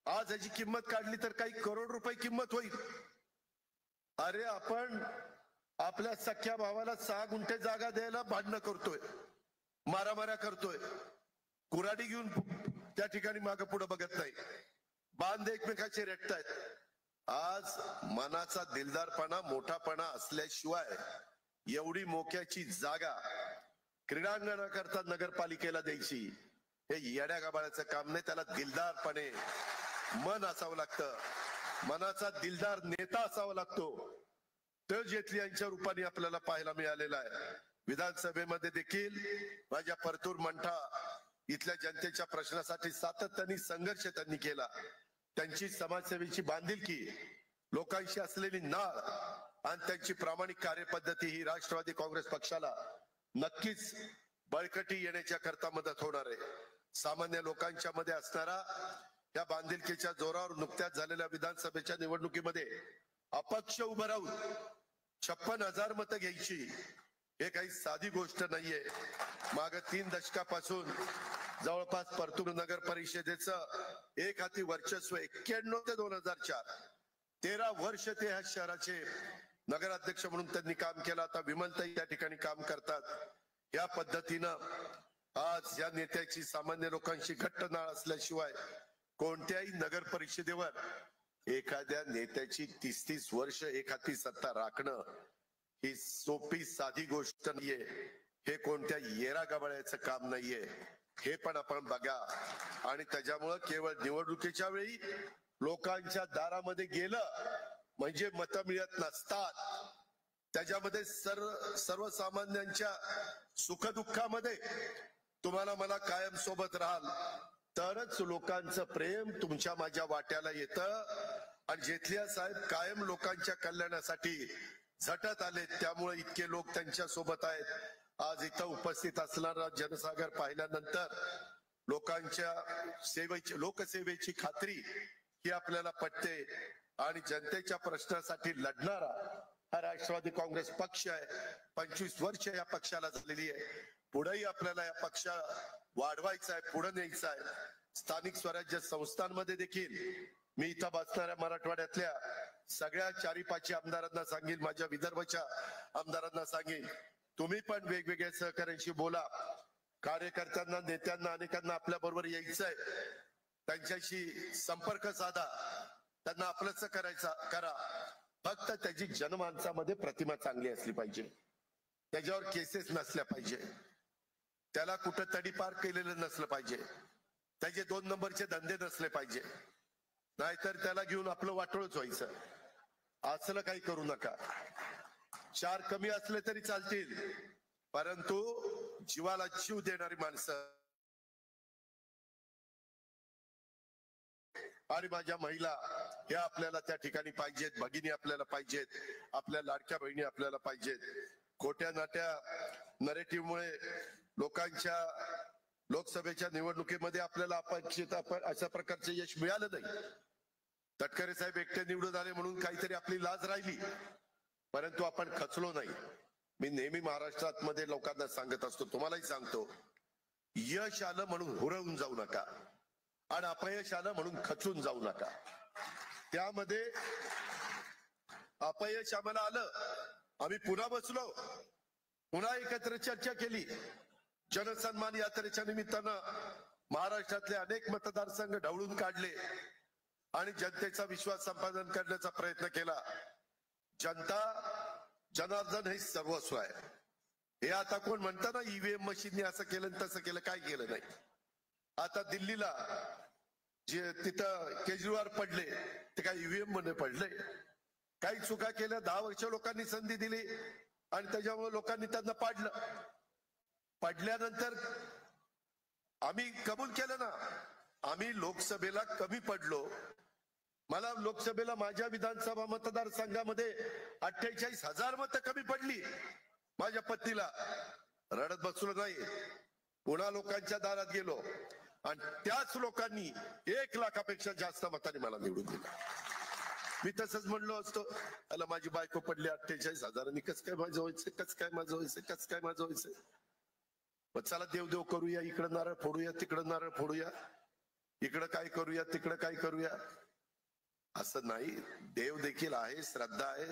आज याची किंमत काढली तर काही करोड रुपये किंमत होईल. अरे आपण आपल्या सख्या भावाला 6 गुंठे जागा द्यायला भांडणं करतोय, मारामाऱ्या करतोय, कुऱ्हाडी घेऊन त्या ठिकाणी मागे पुढे बघत नाही, बांध एकमेकाचे रेटतायत. आज मनाचा दिलदारपणा, मोठापणा असल्याशिवाय एवढी मोक्याची जागा क्रीडांगणाकरता नगरपालिकेला द्यायची हे येड्या गाबाळ्याचं काम नाही. त्याला दिलदारपणे मन असावं लागतं. मनाचा दिलदार नेता असावा लागतो. तो जेटली यांच्या रूपाने आपल्याला पाहायला मिळालेला आहे. विधानसभेमध्ये देखील माझ्या परतूर मंठा इथल्या जनतेच्या प्रश्नासाठी सातत्याने संघर्ष त्यांनी केला. त्यांची समाजसेवेची बांधिलकी, लोकांशी असलेली नाळ आणि त्यांची प्रामाणिक कार्यपद्धती ही राष्ट्रवादी काँग्रेस पक्षाला नक्कीच बळकटी येण्याच्या करता मदत होणार आहे. सामान्य लोकांच्या मध्ये असणारा या बांधिलकीच्या जोरावर नुकत्याच झालेल्या विधानसभेच्या निवडणुकीमध्ये अपक्ष उभं राहून 56,000 मतं घ्यायची हे काही साधी गोष्ट नाहीये. माग 3 दशकापासून जवळपास परतूर नगर परिषदेचं एक हाती वर्चस्व 91 ते 2004 13 वर्ष ते ह्या शहराचे नगराध्यक्ष म्हणून त्यांनी काम केलं. आता विमलताई त्या ठिकाणी काम करतात. या पद्धतीनं आज या नेत्याची सामान्य लोकांशी घट्ट नाळ असल्याशिवाय कोणत्याही नगर परिषदेवर एखाद्या नेत्याची 30-30 वर्ष एक हाती सत्ता राखणं ही सोपी साधी गोष्ट नाहीये. हे कोणत्या येरा गबाळ्याचं काम नाहीये. हे पण आपण बघा. आणि त्याच्यामुळं केवळ निवडणुकीच्या वेळी लोकांच्या दारामध्ये गेलं म्हणजे मतं मिळत नसतात. त्याच्यामध्ये सर्वसामान्यांच्या सुखदुःखामध्ये तुम्हाला मला कायम सोबत राहाल तरच लोकांचं प्रेम तुमच्या माझ्या वाट्याला येतं. आणि जेटलिया साहेब कायम लोकांच्या कल्याणासाठी झटत आले, त्यामुळे इतके लोक त्यांच्या सोबत आहेत. आज इथं उपस्थित असणारा जनसागर पाहिल्यानंतर लोकांच्या सेवेची, लोकसेवेची खात्री ही आपल्याला पटते. आणि जनतेच्या प्रश्नासाठी लढणारा हा राष्ट्रवादी काँग्रेस पक्ष आहे. 25 वर्ष या पक्षाला झालेली आहे. पुढेही आपल्याला या पक्ष वाढवायचा आहे, पुढे न्यायचा आहे. स्थानिक स्वराज्य संस्थांमध्ये देखील मी इथं बसणाऱ्या मराठवाड्यातल्या सगळ्या 4-5 आमदारांना सांगेन, माझ्या विदर्भाच्या आमदारांना सांगेन, तुम्ही पण वेगवेगळ्या सहकाऱ्यांशी बोला. कार्यकर्त्यांना, नेत्यांना, अनेकांना आपल्या बरोबर यायचंय, त्यांच्याशी संपर्क साधा, त्यांना आपलंच करा. फक्त त्याची जनमानसामध्ये प्रतिमा चांगली असली पाहिजे, त्याच्यावर केसेस नसल्या पाहिजे, त्याला कुठं तडीपार केलेलं नसलं पाहिजे, त्याचे 2 नंबरचे धंदे नसले पाहिजे. नाहीतर त्याला घेऊन आपलं वाटोळच व्हायचं. असलं काही करू नका. 4 कमी असले तरी चालतील, परंतु जीवाला जीव देणारी माणसं आणि माझ्या महिला या आपल्याला त्या ठिकाणी पाहिजेत, भगिनी आपल्याला पाहिजेत, आपल्या लाडक्या बहिणी आपल्याला पाहिजेत. खोट्या नाट्या नरेटिव्हमुळे लोकांच्या लोकसभेच्या निवडणुकीमध्ये आपल्याला अपेक्षित अशा प्रकारचे यश मिळालं नाही. तटकरे साहेब एकटे निवडून आले म्हणून काहीतरी आपली लाज राहिली, परंतु आपण खचलो नाही. मी नेहमी महाराष्ट्रात मध्ये लोकांना सांगत असतो, तुम्हालाही सांगतो, यश आलं म्हणून हुरळून जाऊ नका आणि अपयश आलं म्हणून खचून जाऊ नका. त्यामध्ये अपयश आम्हाला आलं, आम्ही पुन्हा बसलो, पुन्हा एकत्र चर्चा केली. जनसन्मान यात्रेच्या निमित्तानं महाराष्ट्रातले अनेक मतदारसंघ ढवळून काढले आणि जनतेचा विश्वास संपादन करण्याचा प्रयत्न केला. जनता जनार्दन हे सर्वस्व आहे. हे आता कोण म्हणतं ना ईव्हीएम मशीनने असं केलं तसं केलं, काय केलं नाही. आता दिल्लीला जे तिथं केजरीवाल पडले ते काय ईव्हीएम मध्ये पडले? काही चुका केल्या, 10 वर्ष लोकांनी संधी दिली आणि त्याच्यामुळे लोकांनी त्यांना पाडलं. पडल्यानंतर आम्ही कबूल केलं ना, आम्ही लोकसभेला कमी पडलो. मला लोकसभेला माझ्या विधानसभा मतदारसंघामध्ये 48,000 मतं कमी पडली. माझ्या पत्नीला रडत बसलो नाही, पुन्हा लोकांच्या दारात गेलो आणि त्याच लोकांनी 1 लाखापेक्षा जास्त मतांनी मला निवडून दिलं. मी तसंच म्हणलो असतो, अला माझी बायको पडली 48,000, कस काय माझं व्हायचं, कस काय माझं व्हायचं, कस काय माझं व्हायचं. मग चला देव करूया, इकडं नारळ फोडूया, तिकडं नारळ फोडूया, इकडं काय करूया, तिकडं काय करूया. असं नाही. देव देखील आहे, श्रद्धा आहे.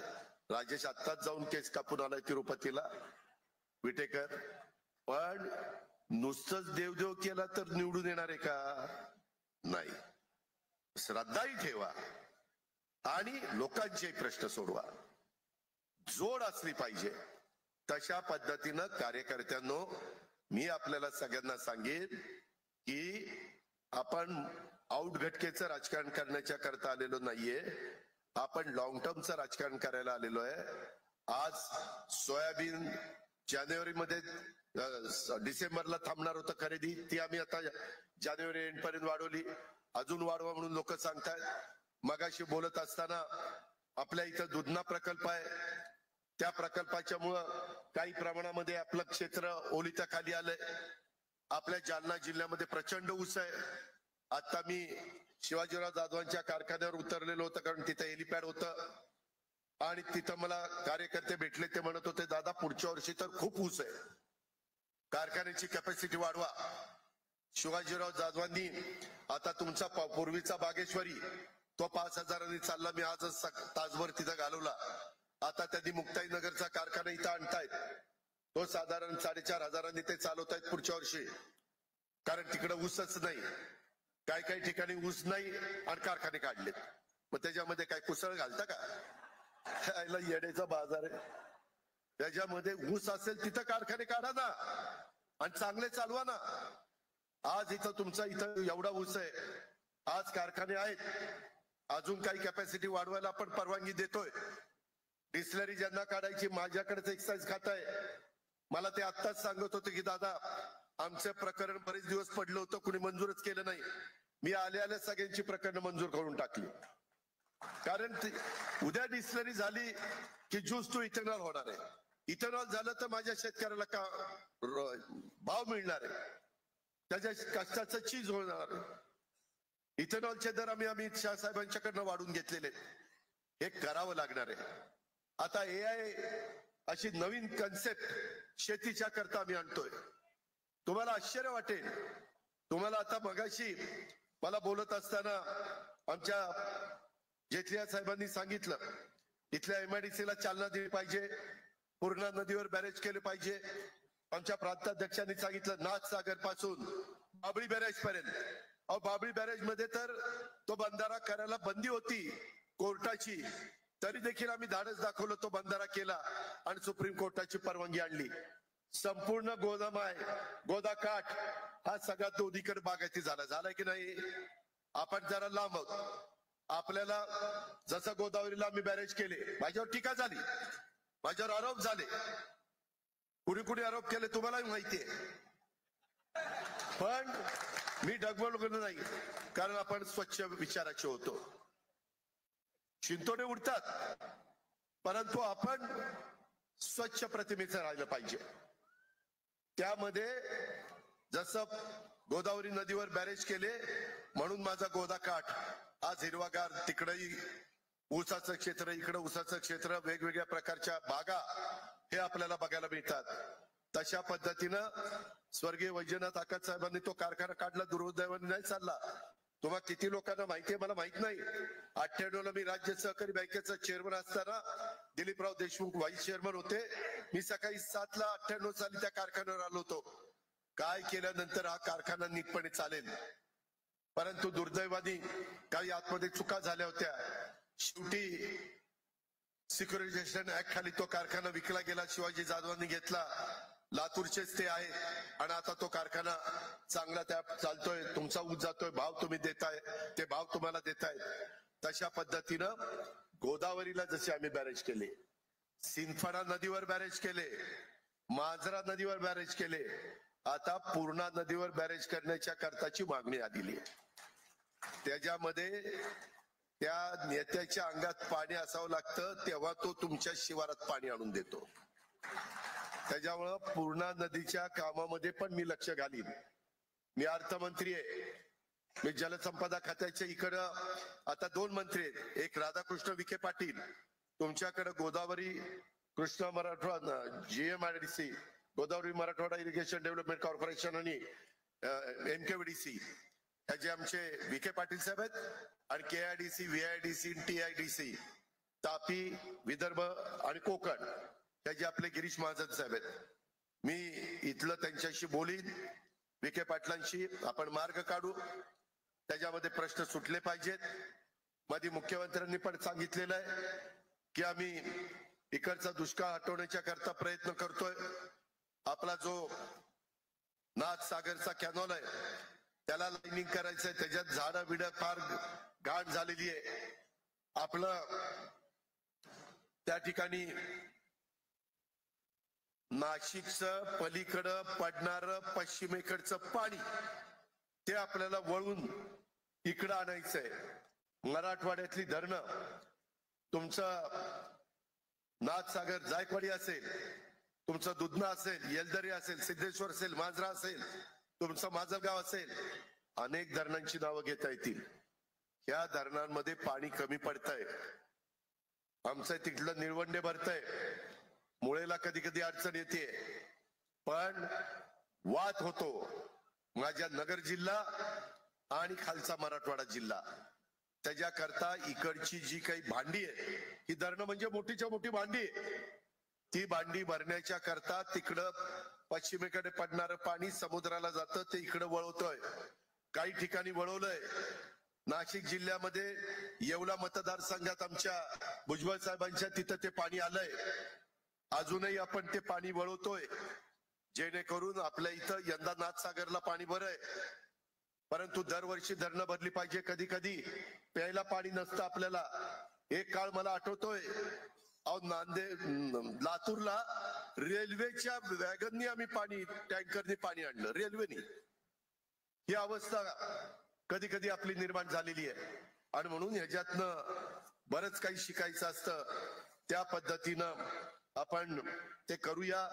राजेश आत्ताच जाऊन केस कापून आलाय तिरुपतीला, विटेकर. पण नुसतंच देव केला तर निवडून येणार आहे का? नाही. श्रद्धाही ठेवा आणि लोकांचे प्रश्न सोडवा. जोड असली पाहिजे. तशा पद्धतीनं कार्यकर्त्यांनो, मी आपल्याला सगळ्यांना सांगेन की आपण आउटघटकेचं राजकारण करण्याच्या करता आलेलो नाहीये, आपण लॉंग टर्मचं राजकारण करायला आलेलो आहे. आज सोयाबीन जानेवारीमध्ये डिसेंबरला थांबणार होतं खरेदी, ती आम्ही आता जानेवारी एंड पर्यंत वाढवली. अजून वाढवा म्हणून लोक सांगतायत. मगाशी बोलत असताना आपल्या इथं दुधना प्रकल्प आहे, त्या प्रकल्पाच्या मुळे काही प्रमाणामध्ये आपलं क्षेत्र ओलिता खाली आलंय. आपल्या जालना जिल्ह्यामध्ये प्रचंड ऊस आहे. आता मी शिवाजीराव जाधवांच्या कारखान्यावर उतरलेलो होतं, कारण तिथं हेलिपॅड होतं आणि तिथं मला कार्यकर्ते भेटले. ते म्हणत होते, दादा पुढच्या वर्षी तर खूप ऊस आहे, कारखान्याची कॅपॅसिटी वाढवा. शिवाजीराव जाधवांनी आता तुमचा पूर्वीचा बागेश्वरी तो 5,000 चालला, मी आजच तासभर तिथं घालवला. आता त्यांनी मुक्ताईनगरचा कारखाना इथं आणतायत, तो साधारण 4,500 ते चालवतायत पुढच्या वर्षी, कारण तिकडे ऊसच नाही. काही ठिकाणी ऊस नाही आणि कारखाने काढलेत. मग त्याच्यामध्ये काय कुसळ घालता का? यायला येण्याचा बाजार आहे. त्याच्यामध्ये ऊस असेल तिथं कारखाने काढा ना आणि चांगले चालवा ना. आज इथं तुमचा इथं एवढा ऊस आहे, आज कारखाने आहेत, अजून काही कॅपॅसिटी वाढवायला आपण परवानगी देतोय. डिस्लरी ज्यांना काढायची, माझ्याकडेच एक्साइज खातं आहे. मला ते आत्ताच सांगत होते की दादा आमचं प्रकरण बरेच दिवस पडलं होतं, कुणी मंजूरच केलं नाही. मी आल्या सगळ्यांची प्रकरण मंजूर करून टाकली, कारण उद्या डिस्लरी झाली की ज्यूस टू इथेनॉल होणार आहे. इथेनॉल झालं तर माझ्या शेतकऱ्याला का भाव मिळणार आहे, त्याच्या कष्टाचं चीज होणार. इथेनॉलचे दर आम्ही अमित शाह साहेबांच्याकडनं वाढून घेतलेले, हे करावं लागणार आहे. आता AI अशी नवीन कन्सेप्ट शेतीच्या करता आम्ही आणतोय. तुम्हाला आश्चर्य वाटेल. तुम्हाला आता मगाशी मला बोलत असताना आमच्या जेठलिया साहेबांनी सांगितलं, इथल्या MIDC ला चालना दिली पाहिजे, पूर्णा नदीवर बॅरेज केले पाहिजे. आमच्या प्रांताध्यक्षांनी सांगितलं नाथसागर पासून बाबळी बॅरेज पर्यंत. अहो, बाबळी बॅरेज मध्ये तर तो बंधारा करायला बंदी होती कोर्टाची, तरी देखील आम्ही धाडस दाखवलं, तो बंधारा केला आणि सुप्रीम कोर्टाची परवानगी आणली. संपूर्ण गोदामाय गोदाकाठ हा सगळा दोन्हीकडे बागायती झालाय की नाही? आपण जरा लांब आहोत. आपल्याला जसं गोदावरीला आम्ही बॅरेज केले, माझ्यावर टीका झाली, माझ्यावर आरोप झाले, कुणी कुणी आरोप केले तुम्हालाही माहितीये. पण मी डगमगलो नाही, कारण आपण स्वच्छ विचाराचे होतो. शिंतोडे उडतात, परंतु आपण स्वच्छ प्रतिमेचं राहिलं पाहिजे. त्यामध्ये जसं गोदावरी नदीवर बॅरेज केले म्हणून माझा गोदाकाठ आज हिरवागार, तिकडेही ऊसाचं क्षेत्र, इकडे ऊसाचं क्षेत्र, वेगवेगळ्या प्रकारच्या बागा हे आपल्याला बघायला मिळतात. तशा पद्धतीनं स्वर्गीय वैजनाथ आकाश साहेबांनी तो कारखाना काढला, दुर्दैवाने नाही चालला. तुम्हाला किती लोकांना माहितीये मला माहित नाही. 98 ला मी राज्य सहकारी बँकेचा चेअरमन असताना दिलीपराव देशमुख व्हाईस चेअरमन होते. मी सकाळी 7 ला 98 साली त्या कारखान्यावर आलो होतो. काय केल्यानंतर हा कारखाना नीटपणे चालेल, परंतु दुर्दैवाने काही आतमध्ये चुका झाल्या होत्या. शेवटी सिक्युरिटायझेशन ऍक्ट खाली तो कारखाना विकला गेला, शिवाजी जाधवांनी घेतला. लातूरचेच ते आहेत आणि आता तो कारखाना चांगला त्या चालतोय. तुमचा ऊस जातोय, भाव तुम्ही देताय, ते भाव तुम्हाला देतायत. तशा पद्धतीनं गोदावरीला जसे आम्ही बॅरेज केले, सिंदफणा नदीवर बॅरेज केले, मांजरा नदीवर बॅरेज केले, आता पूर्णा नदीवर बॅरेज करण्याच्या करताची मागणी आलेली आहे. त्याच्यामध्ये त्या नेत्याच्या अंगात पाणी असावं लागतं, तेव्हा तो तुमच्या शिवारात पाणी आणून देतो. त्याच्यामुळं पूर्णा नदीच्या कामामध्ये पण मी लक्ष घालीन. मी अर्थमंत्री आहे, मी जलसंपदा खात्याच्या इकडं आता 2 मंत्री आहेत. एक राधाकृष्ण विखे पाटील, तुमच्याकडे Godavari Krishna Marathwada GMIDC, Godavari Marathwada irrigation development corporation आणि MKVDC ह्याचे आमचे विखे पाटील साहेब आहेत. आणि KIDC, VIDC, TIDC, Tapi, Vidarbha आणि कोकण ह्याचे आपले गिरीश महाजन साहेब आहेत. मी इथलं त्यांच्याशी बोलीन, विखे पाटलांशी आपण मार्ग काढू, त्याच्यामध्ये प्रश्न सुटले पाहिजेत. मध्ये मुख्यमंत्र्यांनी पण सांगितलेलं आहे की आम्ही इकडचा दुष्काळ हटवण्याच्या करता प्रयत्न करतोय. आपला जो नाथसागरचा कॅनॉल आहे त्याला लाईनिंग करायचंय, त्याच्यात झाडं बिडं फार घाण झालेली आहे. आपलं त्या ठिकाणी नाशिकचं पलीकडं पडणारं पश्चिमेकडचं पाणी ते आपल्याला वळून इकडं आणायचंय. मराठवाड्यातली धरणं, तुमचं नाथसागर जायकवाडी असेल, तुमचं दुधना असेल, येलदरी असेल, सिद्धेश्वर असेल, मांजरा असेल, तुमचं माजलगाव असेल, अनेक धरणांची नावं घेता येतील. या धरणांमध्ये पाणी कमी पडतंय. आमचं तिथलं निळवंडे भरतंय, मुळेला कधी कधी अडचण येते, पण वाद होतो माझ्या नगर जिल्हा आणि खालचा मराठवाडा जिल्हा. त्याच्याकरता इकडची जी काही भांडी आहे, ही धरणं म्हणजे मोठीच्या मोठी भांडी आहे, ती भांडी भरण्याच्या करता तिकडं पश्चिमेकडे पडणारं पाणी समुद्राला जातं, ते इकडं वळवतोय. काही ठिकाणी वळवलंय. नाशिक जिल्ह्यामध्ये येवला मतदारसंघात आमच्या भुजबळ साहेबांच्या तिथं ते पाणी आलंय. अजूनही आपण ते पाणी वळवतोय, जेणेकरून आपल्या इथं यंदा नाथसागरला पाणी बरं आहे, परंतु दरवर्षी धरणं भरली पाहिजे. कधी कधी प्यायला पाणी नसतं आपल्याला. एक काळ मला आठवतोय, लातूरला रेल्वेच्या वॅगननी आम्ही पाणी, टँकरनी पाणी आणलं, रेल्वेनी. ही अवस्था कधी कधी आपली निर्माण झालेली आहे. आणि म्हणून ह्याच्यातनं बरंच काही शिकायचं असतं. त्या पद्धतीनं आपण ते करूया.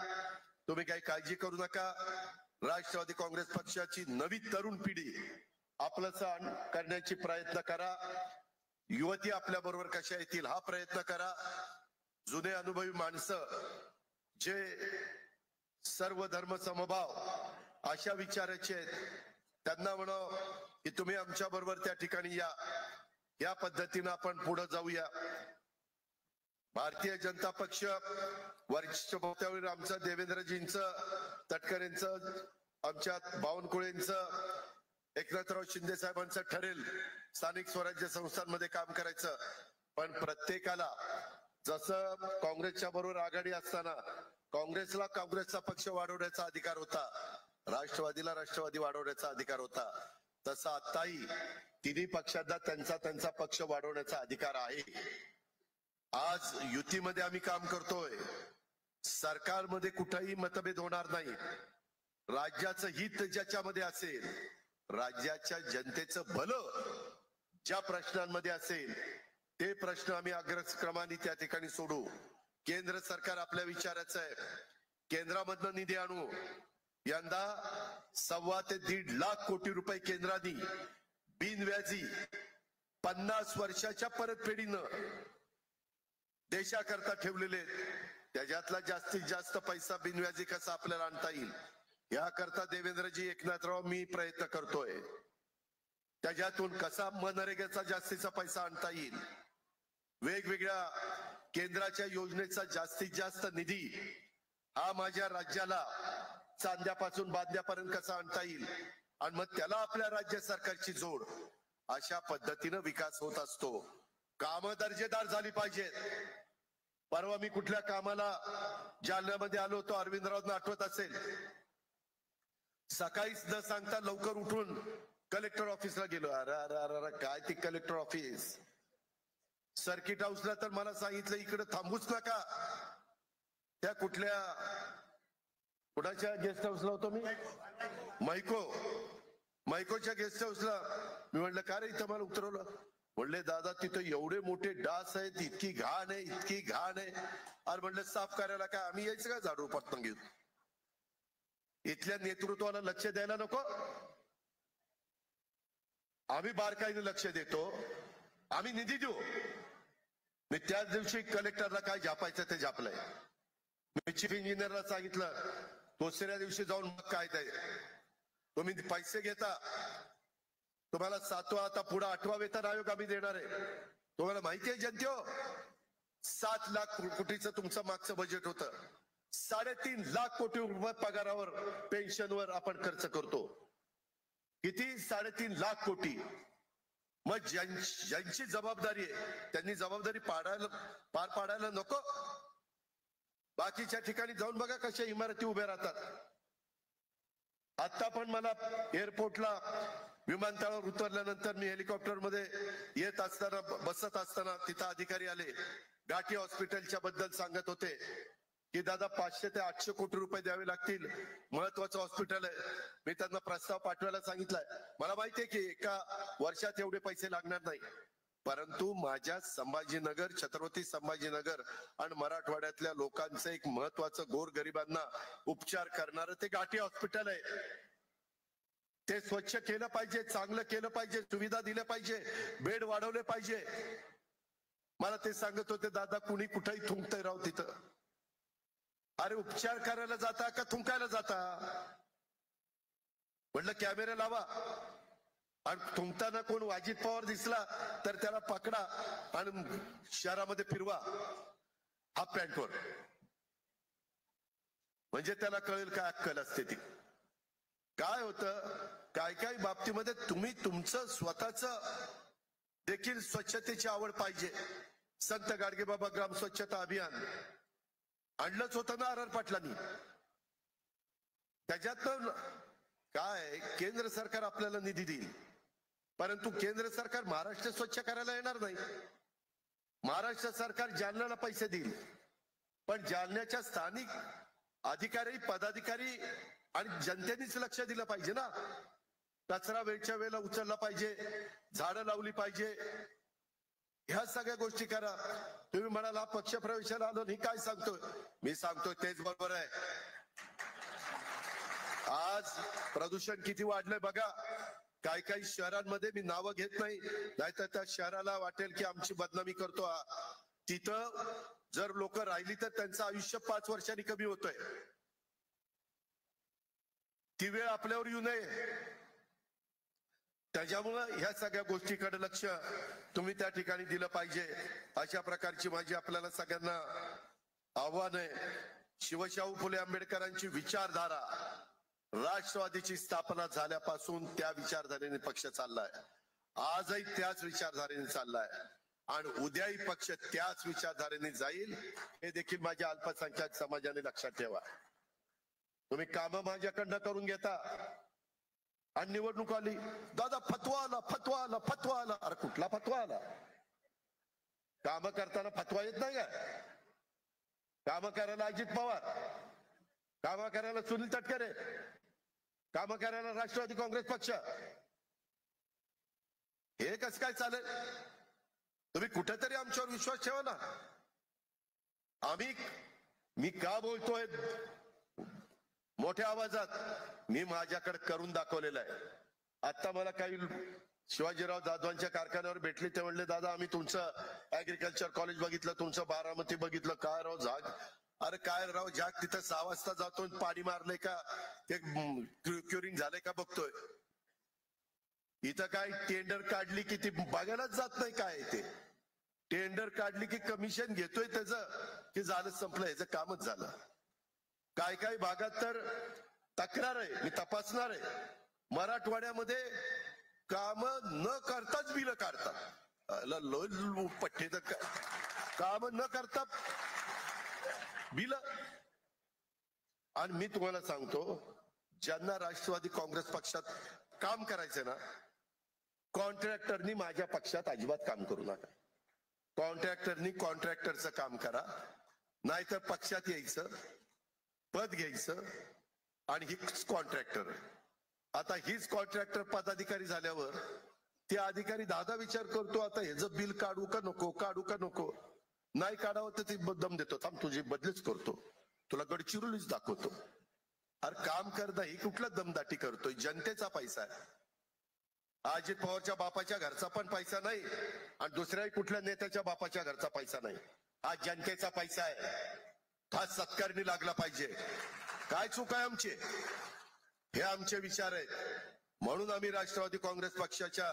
तुम्ही काही काळजी करू नका. राष्ट्रवादी काँग्रेस पक्षाची नवी तरुण पिढी आपलं करण्याची प्रयत्न करा. युवती आपल्या बरोबर कशा येतील हा प्रयत्न करा. जुने अनुभवी माणसं जे सर्व धर्म समभाव अशा विचाराचे आहेत त्यांना म्हणाव की तुम्ही आमच्या बरोबर त्या ठिकाणी या पद्धतीनं आपण पुढे जाऊया. भारतीय जनता पक्ष वरिष्ठ पदावर आमचं देवेंद्रजींचं, तटकरेंचं, आमच्या बावनकुळेंचं, एकनाथराव शिंदे साहेबांचं ठरेल स्थानिक स्वराज्य संस्थांमध्ये काम करायचं. पण प्रत्येकाला जसं काँग्रेसच्या बरोबर आघाडी असताना काँग्रेसला काँग्रेसचा पक्ष वाढवण्याचा अधिकार होता, राष्ट्रवादीला राष्ट्रवादी वाढवण्याचा अधिकार होता, तसा आताही तिन्ही पक्षांना त्यांचा पक्ष वाढवण्याचा अधिकार आहे. आज युतीमध्ये आम्ही काम करतोय, सरकारमध्ये कुठेही मतभेद होणार नाही. राज्याचं हित ज्याच्यामध्ये असेल, राज्याच्या जनतेचं भलं ज्या प्रश्नांमध्ये असेल ते प्रश्न आम्ही अग्रक्रमाने त्या ठिकाणी सोडू. केंद्र सरकार आपल्या विचाराचं आहे, केंद्रामधनं निधी आणू. यंदा 1.25 ते 1.5 लाख कोटी रुपये केंद्राने बिनव्याजी 50 वर्षाच्या परतफेडीनं देशाकरता ठेवलेले. त्याच्यातला जास्तीत जास्त पैसा बिनव्याजी कसा आपल्याला आणता येईल याकरता देवेंद्रजी, एकनाथराव, मी प्रयत्न करतोय. त्याच्यातून कसा मनरेगाचा जास्तीचा पैसा आणता येईल, वेगवेगळ्या केंद्राच्या योजनेचा जास्तीत जास्त निधी हा माझ्या राज्याला चांद्यापासून बांध्यापर्यंत कसा आणता येईल आणि मग त्याला आपल्या राज्य सरकारची जोड, अशा पद्धतीनं विकास होत असतो. कामं दर्जेदार झाली पाहिजेत. परवा मी कुठल्या कामाला जालन्यामध्ये आलो होतो, अरविंदरावांना आठवत असेल. सकाळीच न सांगता लवकर उठून कलेक्टर ऑफिसला गेलो. अरे अरे अरे अरे काय ती कलेक्टर ऑफिस, सर्किट हाऊसला तर मला सांगितलं इकडे थांबूच नका. त्या कुणाच्या गेस्ट हाऊसला होतो मी, मैकोच्या गेस्ट हाऊसला. मी म्हणलं का रे इथं मला उतरवलं? म्हणले दादा तिथं एवढे मोठे डास आहेत, इतकी घाण आहे. अरे म्हणलं साफ करायला काय आम्ही यायचं का झाडू पटकन घेऊन? इथल्या नेतृत्वाला लक्ष द्यायला नको? आम्ही बारकाईने लक्ष देतो, आम्ही निधी देऊ. मी त्याच दिवशी कलेक्टरला काय झापायचं ते झापलंय. मी चीफ इंजिनियरला सांगितलं, दुसऱ्या दिवशी जाऊन मग काय ते तुम्ही पैसे घेता, तुम्हाला 7वा आता पुढे 8वा वेतन आयोग आम्ही देणार आहे. तुम्हाला माहिती आहे जनतेहो, 7 लाख कोटीचं तुमचं मागचं बजेट होतं. 3.5 लाख कोटी रुपये पगारावर, पेन्शनवर आपण खर्च करतो. किती? 3.5 लाख कोटी. मग ज्यांची जबाबदारी आहे त्यांनी जबाबदारी पार पाडायला नको? बाकीच्या ठिकाणी जाऊन बघा कशा इमारती उभ्या राहतात. आता पण मला एअरपोर्टला विमानतळावर उतरल्यानंतर मी हेलिकॉप्टर मध्ये येत असताना, बसत असताना तिथं अधिकारी आले, घाटी हॉस्पिटलच्या बद्दल सांगत होते की दादा 500 ते 800 कोटी रुपये द्यावे लागतील, महत्वाचं हॉस्पिटल आहे. मी त्यांना प्रस्ताव पाठवायला सांगितलाय. मला माहितीये की एका वर्षात एवढे पैसे लागणार नाही, परंतु माझ्या संभाजीनगर, छत्रपती संभाजीनगर आणि मराठवाड्यातल्या लोकांचं एक महत्वाचं गोरगरिबांना उपचार करणारं ते घाटी हॉस्पिटल आहे. ते स्वच्छ केलं पाहिजे, चांगलं केलं पाहिजे, सुविधा दिल्या पाहिजे, बेड वाढवले पाहिजे. मला ते सांगत होते दादा कुणी कुठेही थुंकतंय राव तिथं. अरे उपचार करायला जाता का थुंकायला जाता? म्हटलं कॅमेरा लावा आणि थुंकताना कोण वाजिद पवार दिसला तर त्याला पकडा आणि शहरामध्ये फिरवा हाफ पॅन्टवर, म्हणजे त्याला कळेल काय अक्कल असते ती. काय होतं काय बाबतीमध्ये तुम्ही तुमचं स्वतःच देखील स्वच्छतेची आवड पाहिजे. संत गाडगेबाबा ग्राम स्वच्छता अभियान आणलंच होतं ना आर पाटलांनी. त्याच्यात काय केंद्र सरकार आपल्याला निधी देईल, परंतु केंद्र सरकार महाराष्ट्र स्वच्छ करायला येणार नाही. महाराष्ट्र सरकार जालन्याला पैसे देईल, पण जालन्याच्या स्थानिक अधिकारी, पदाधिकारी आणि जनतेनेच लक्ष दिलं पाहिजे ना. कचरा वेळच्या वेळेला उचलला पाहिजे, झाडं लावली पाहिजे, ह्या सगळ्या गोष्टी करा. तुम्ही म्हणाला पक्ष प्रवेशाला आलो, मी काय सांगतोय? मी सांगतोय तेच बरोबर आहे. आज प्रदूषण किती वाढलंय बघा. काही शहरांमध्ये, मी नावं घेत नाही, नाहीतर त्या शहराला वाटेल की आमची बदनामी करतो. तिथं जर लोक राहिली तर त्यांचं आयुष्य 5 वर्षांनी कमी होतंय. ती वेळ आपल्यावर येऊ नये. त्याच्यामुळं ह्या सगळ्या गोष्टीकडे लक्ष तुम्ही त्या ठिकाणी दिलं पाहिजे. अशा प्रकारची माझी आपल्याला सगळ्यांना आव्हान आहे. शिवशाहू फुले आंबेडकरांची विचारधारा राष्ट्रवादीची स्थापना झाल्यापासून त्या विचारधारेने पक्ष चाललाय. आजही त्याच विचारधारेने चाललाय आणि उद्याही पक्ष त्याच विचारधारेने जाईल हे देखील माझ्या अल्पसंख्याक समाजाने लक्षात ठेवा. तुम्ही कामं माझ्याकडनं करून घेता आणि निवडणूक आली, दादा फतवा आला फतवा आला फतवा आला. अरे कुठला फतवा आला? काम करताना फतवा येत नाही का? काम करायला अजित पवार, काम करायला सुनील तटकरे, काम करायला राष्ट्रवादी काँग्रेस पक्ष. हे कसं काय चालेल? तुम्ही कुठेतरी आमच्यावर विश्वास ठेवा ना. मी का बोलतोय मोठ्या आवाजात? मी माझ्याकडे करून दाखवलेलं आहे. आता मला काही शिवाजीराव जाधवांच्या कारखान्यावर भेटले, ते म्हणले दादा आम्ही तुमचं ऍग्रिकल्चर कॉलेज बघितलं, तुमचं बारामती बघितलं. काय राव झाग? अरे काय राव झाग, तिथं 6 वाजता जातो, पाणी मारले का ते क्युरिंग झाले का बघतोय. इथं काय टेंडर काढली की ती बघायलाच जात नाही. काय ते टेंडर काढली की कमिशन घेतोय त्याचं की झालं संपलं, ह्याचं कामच झालं. काय काय भागात तर तक्रार आहे, मी तपासणार आहे. मराठवाड्यामध्ये काम न करताच बिल काढतात. पठ्ठे तर काम न करता बिल. आणि मी तुम्हाला सांगतो, ज्यांना राष्ट्रवादी काँग्रेस पक्षात काम करायचं ना, कॉन्ट्रॅक्टरनी माझ्या पक्षात अजिबात काम करू नका. कॉन्ट्रॅक्टरनी कॉन्ट्रॅक्टरचं काम करा, नाहीतर पक्षात यायचं, पद घ्यायचं आणि हीच कॉन्ट्रॅक्टर. आता हीच कॉन्ट्रॅक्टर पदाधिकारी झाल्यावर ते अधिकारी दादा विचार करतो, आता ह्याचं बिल काढू का नको, काढू का नको. नाही काढावं तर ते दम देतो, थांब तुझी बदलीच करतो, तुला गडचिरोलीच दाखवतो. अरे काम करता ही कुठला दमदाटी करतोय? जनतेचा पैसा आहे. अजित पवारच्या बापाच्या घरचा पण पैसा नाही आणि दुसऱ्याही कुठल्या नेत्याच्या बापाच्या घरचा पैसा नाही. हा जनतेचा पैसा आहे. हा सत्कारणी लागला पाहिजे. काय चूक आहे आमची? हे आमचे विचार आहेत. म्हणून आम्ही राष्ट्रवादी काँग्रेस पक्षाच्या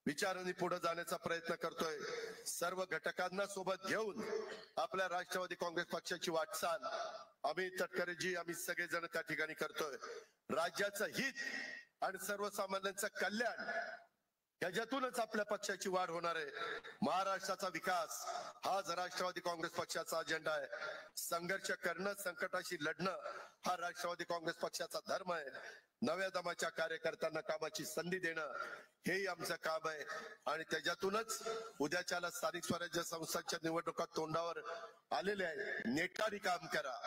विचारांनी पुढे जाण्याचा प्रयत्न करतोय. सर्व घटकांना सोबत घेऊन आपल्या राष्ट्रवादी काँग्रेस पक्षाची वाटचाल आम्ही तटकरेजी आम्ही सगळेजण त्या ठिकाणी करतोय. राज्याचं हित आणि सर्वसामान्यांचं कल्याण याच्यातूनच आपल्या पक्षाची वाढ होणार आहे. महाराष्ट्राचा विकास हाच राष्ट्रवादी काँग्रेस पक्षाचा अजेंडा आहे. संघर्ष करणं, संकटाशी लढणं हा राष्ट्रवादी काँग्रेस पक्षाचा धर्म आहे. नव्या दमाच्या कार्यकर्त्यांना कामाची संधी देणं हेही आमचं काम आहे. आणि त्याच्यातूनच उद्याच्याला स्थानिक स्वराज्य संस्थांच्या निवडणुका तोंडावर आलेले आहेत. नेटाने काम करा,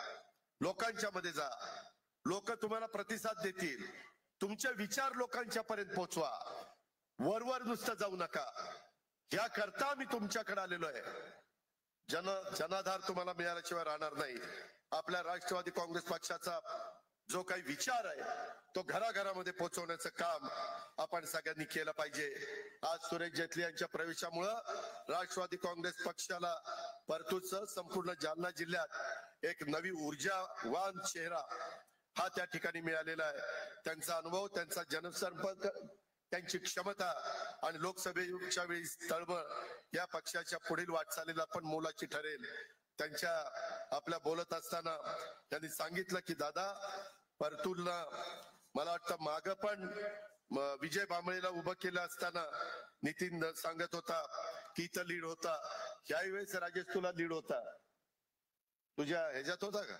लोकांच्या मध्ये जा, लोक तुम्हाला प्रतिसाद देतील. तुमचे विचार लोकांच्या पर्यंत पोहोचवा, वरवर नुसतं जाऊ नका. या करता आम्ही तुमच्याकडे आलेलो आहे. जनाधार तुम्हाला मिळाल्याशिवाय राहणार नाही. आपल्या राष्ट्रवादी काँग्रेस पक्षाचा जो काही विचार आहे तो घराघरामध्ये पोहोचवण्याचं काम आपण सगळ्यांनी केलं पाहिजे. आज सुरेश जेटली यांच्या प्रवेशामुळं राष्ट्रवादी काँग्रेस पक्षाला परतूरसह संपूर्ण जालना जिल्ह्यात एक नवी ऊर्जावान चेहरा हा त्या ठिकाणी मिळालेला आहे. त्यांचा अनुभव, त्यांचा जनसंपर्क, त्यांची क्षमता आणि लोकसभेच्या वेळी तळमळ या पक्षाच्या पुढील वाटचालीला पण मोलाची ठरेल. त्यांच्या आपल्या बोलत असताना त्यांनी सांगितलं की दादा परतूरला मला वाटतं माग पण विजय भांबळेला उभं केलं असताना नितीन सांगत होता की इथं लीड होता. याही वेळेस राजेश तुला लीड होता, तुझ्या ह्याच्यात होता का?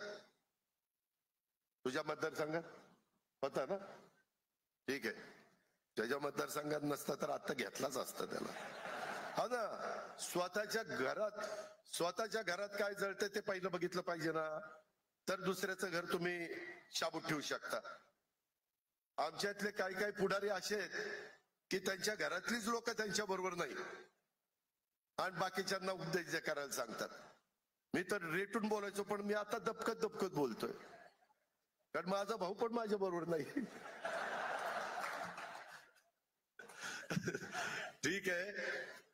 तुझ्या मतदारसंघात होता ना? ठीक आहे. त्याच्या मतदारसंघात नसता तर आता घेतलाच असता त्याला. हा ना, स्वतःच्या घरात काय जळतंय ते पहिलं बघितलं पाहिजे ना, तर दुसऱ्याचं घर तुम्ही शाबूत ठेवू शकता. आमच्यातले काही काही पुढारी असे आहेत की त्यांच्या घरातलीच लोक त्यांच्या बरोबर नाही आणि बाकीच्यांना उपदेश करायला सांगतात. मी तर रेटून बोलायचो, पण मी आता दबकत बोलतोय, कारण माझा भाऊ पण माझ्या बरोबर नाही. ठीक आहे,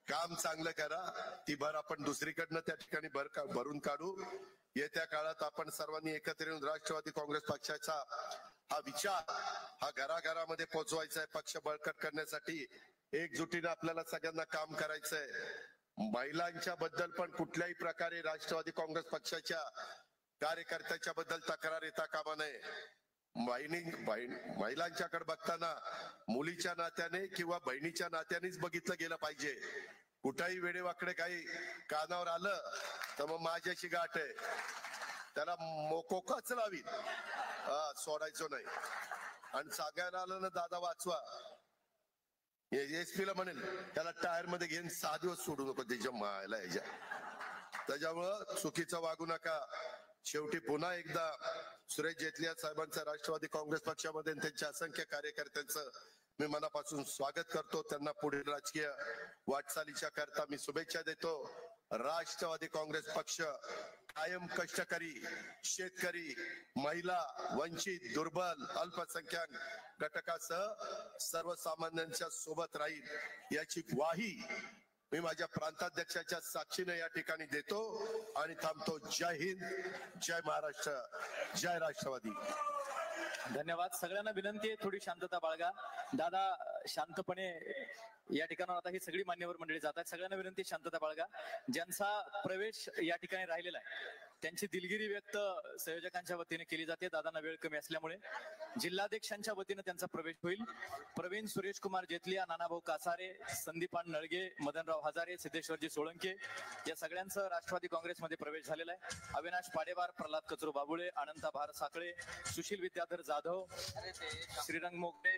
काम चांगलं करा. ती भर आपण दुसरीकडनं त्या ठिकाणी भरून काढू. येत्या काळात आपण सर्वांनी एकत्र येऊन राष्ट्रवादी काँग्रेस पक्षाचा हा विचार हा घराघरामध्ये पोहोचवायचा आहे. पक्ष बळकट करण्यासाठी एकजुटीने आपल्याला सगळ्यांना काम करायचंय. महिलांच्या बद्दल पण कुठल्याही प्रकारे राष्ट्रवादी काँग्रेस पक्षाच्या कार्यकर्त्याच्या बद्दल तक्रार येता कामा नये. महिलांच्याकडे बघताना मुलीच्या नात्याने किंवा बहिणीच्या नात्यानेच बघितलं गेलं पाहिजे. कुठेही वेडेवाकडे काही कानावर आलं तर मग माझ्याशी गाठ आहे, त्याला मोकोकाच लावीन, सोडायचो नाही. आणि सांगायला आलं ना दादा वाचवा, एसपी ला म्हणेल त्याला टायर मध्ये घेऊन 6 दिवस सोडू नको त्याच्या मायला ह्याच्या. त्याच्यामुळं चुकीचं वागू नका. शेवटी पुन्हा एकदा सुरेश जेटलिया साहेबांचं राष्ट्रवादी काँग्रेस पक्षामध्ये त्यांच्या असंख्य कार्यकर्त्यांचं मी मनापासून स्वागत करतो. त्यांना पुढील राजकीय वाटचालीच्या करता मी शुभेच्छा देतो. राष्ट्रवादी काँग्रेस पक्ष कायम कष्टकरी, शेतकरी, महिला, वंचित, दुर्बल, अल्पसंख्याक घटकासह सर्वसामान्यांच्या सोबत राहील याची ग्वाही मी माझ्या प्रांताध्यक्षाच्या साक्षीने या ठिकाणी देतो आणि थांबतो. जय हिंद, जय महाराष्ट्र, जय राष्ट्रवादी. धन्यवाद. सगळ्यांना विनंती आहे थोडी शांतता बाळगा. दादा शांतपणे या ठिकाणावर आता ही सगळी मान्यवर मंडळी जात आहेत. सगळ्यांना विनंती आहे शांतता बाळगा. ज्यांचा प्रवेश या ठिकाणी राहिलेला आहे त्यांची दिलगिरी व्यक्त संयोजकांच्या वतीने केली जाते. दादांना वेळ कमी असल्यामुळे जिल्हाध्यक्षांच्या वतीने त्यांचा प्रवेश होईल. प्रवीण सुरेश कुमार जेतलिया, नानाभाऊ कासारे, संदीपान नळगे, मदनराव हजारे, सिद्धेश्वरजी सोळंके या सगळ्यांचा राष्ट्रवादी काँग्रेसमध्ये प्रवेश झालेला आहे. अविनाश पाडेवार, प्रल्हाद कचरू बाबुळे, अनंता भार साखळे, सुशील विद्याधर जाधव, श्रीरंग मोगडे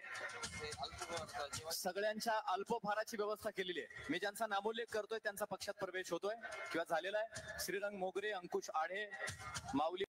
सगळ्यांच्या अल्पोपहाराची व्यवस्था केलेली आहे. मी ज्यांचा नामोल्लेख करतोय त्यांचा पक्षात प्रवेश होतोय किंवा झालेला आहे. श्रीरंग मोगरे, अंकुश आढे, माऊली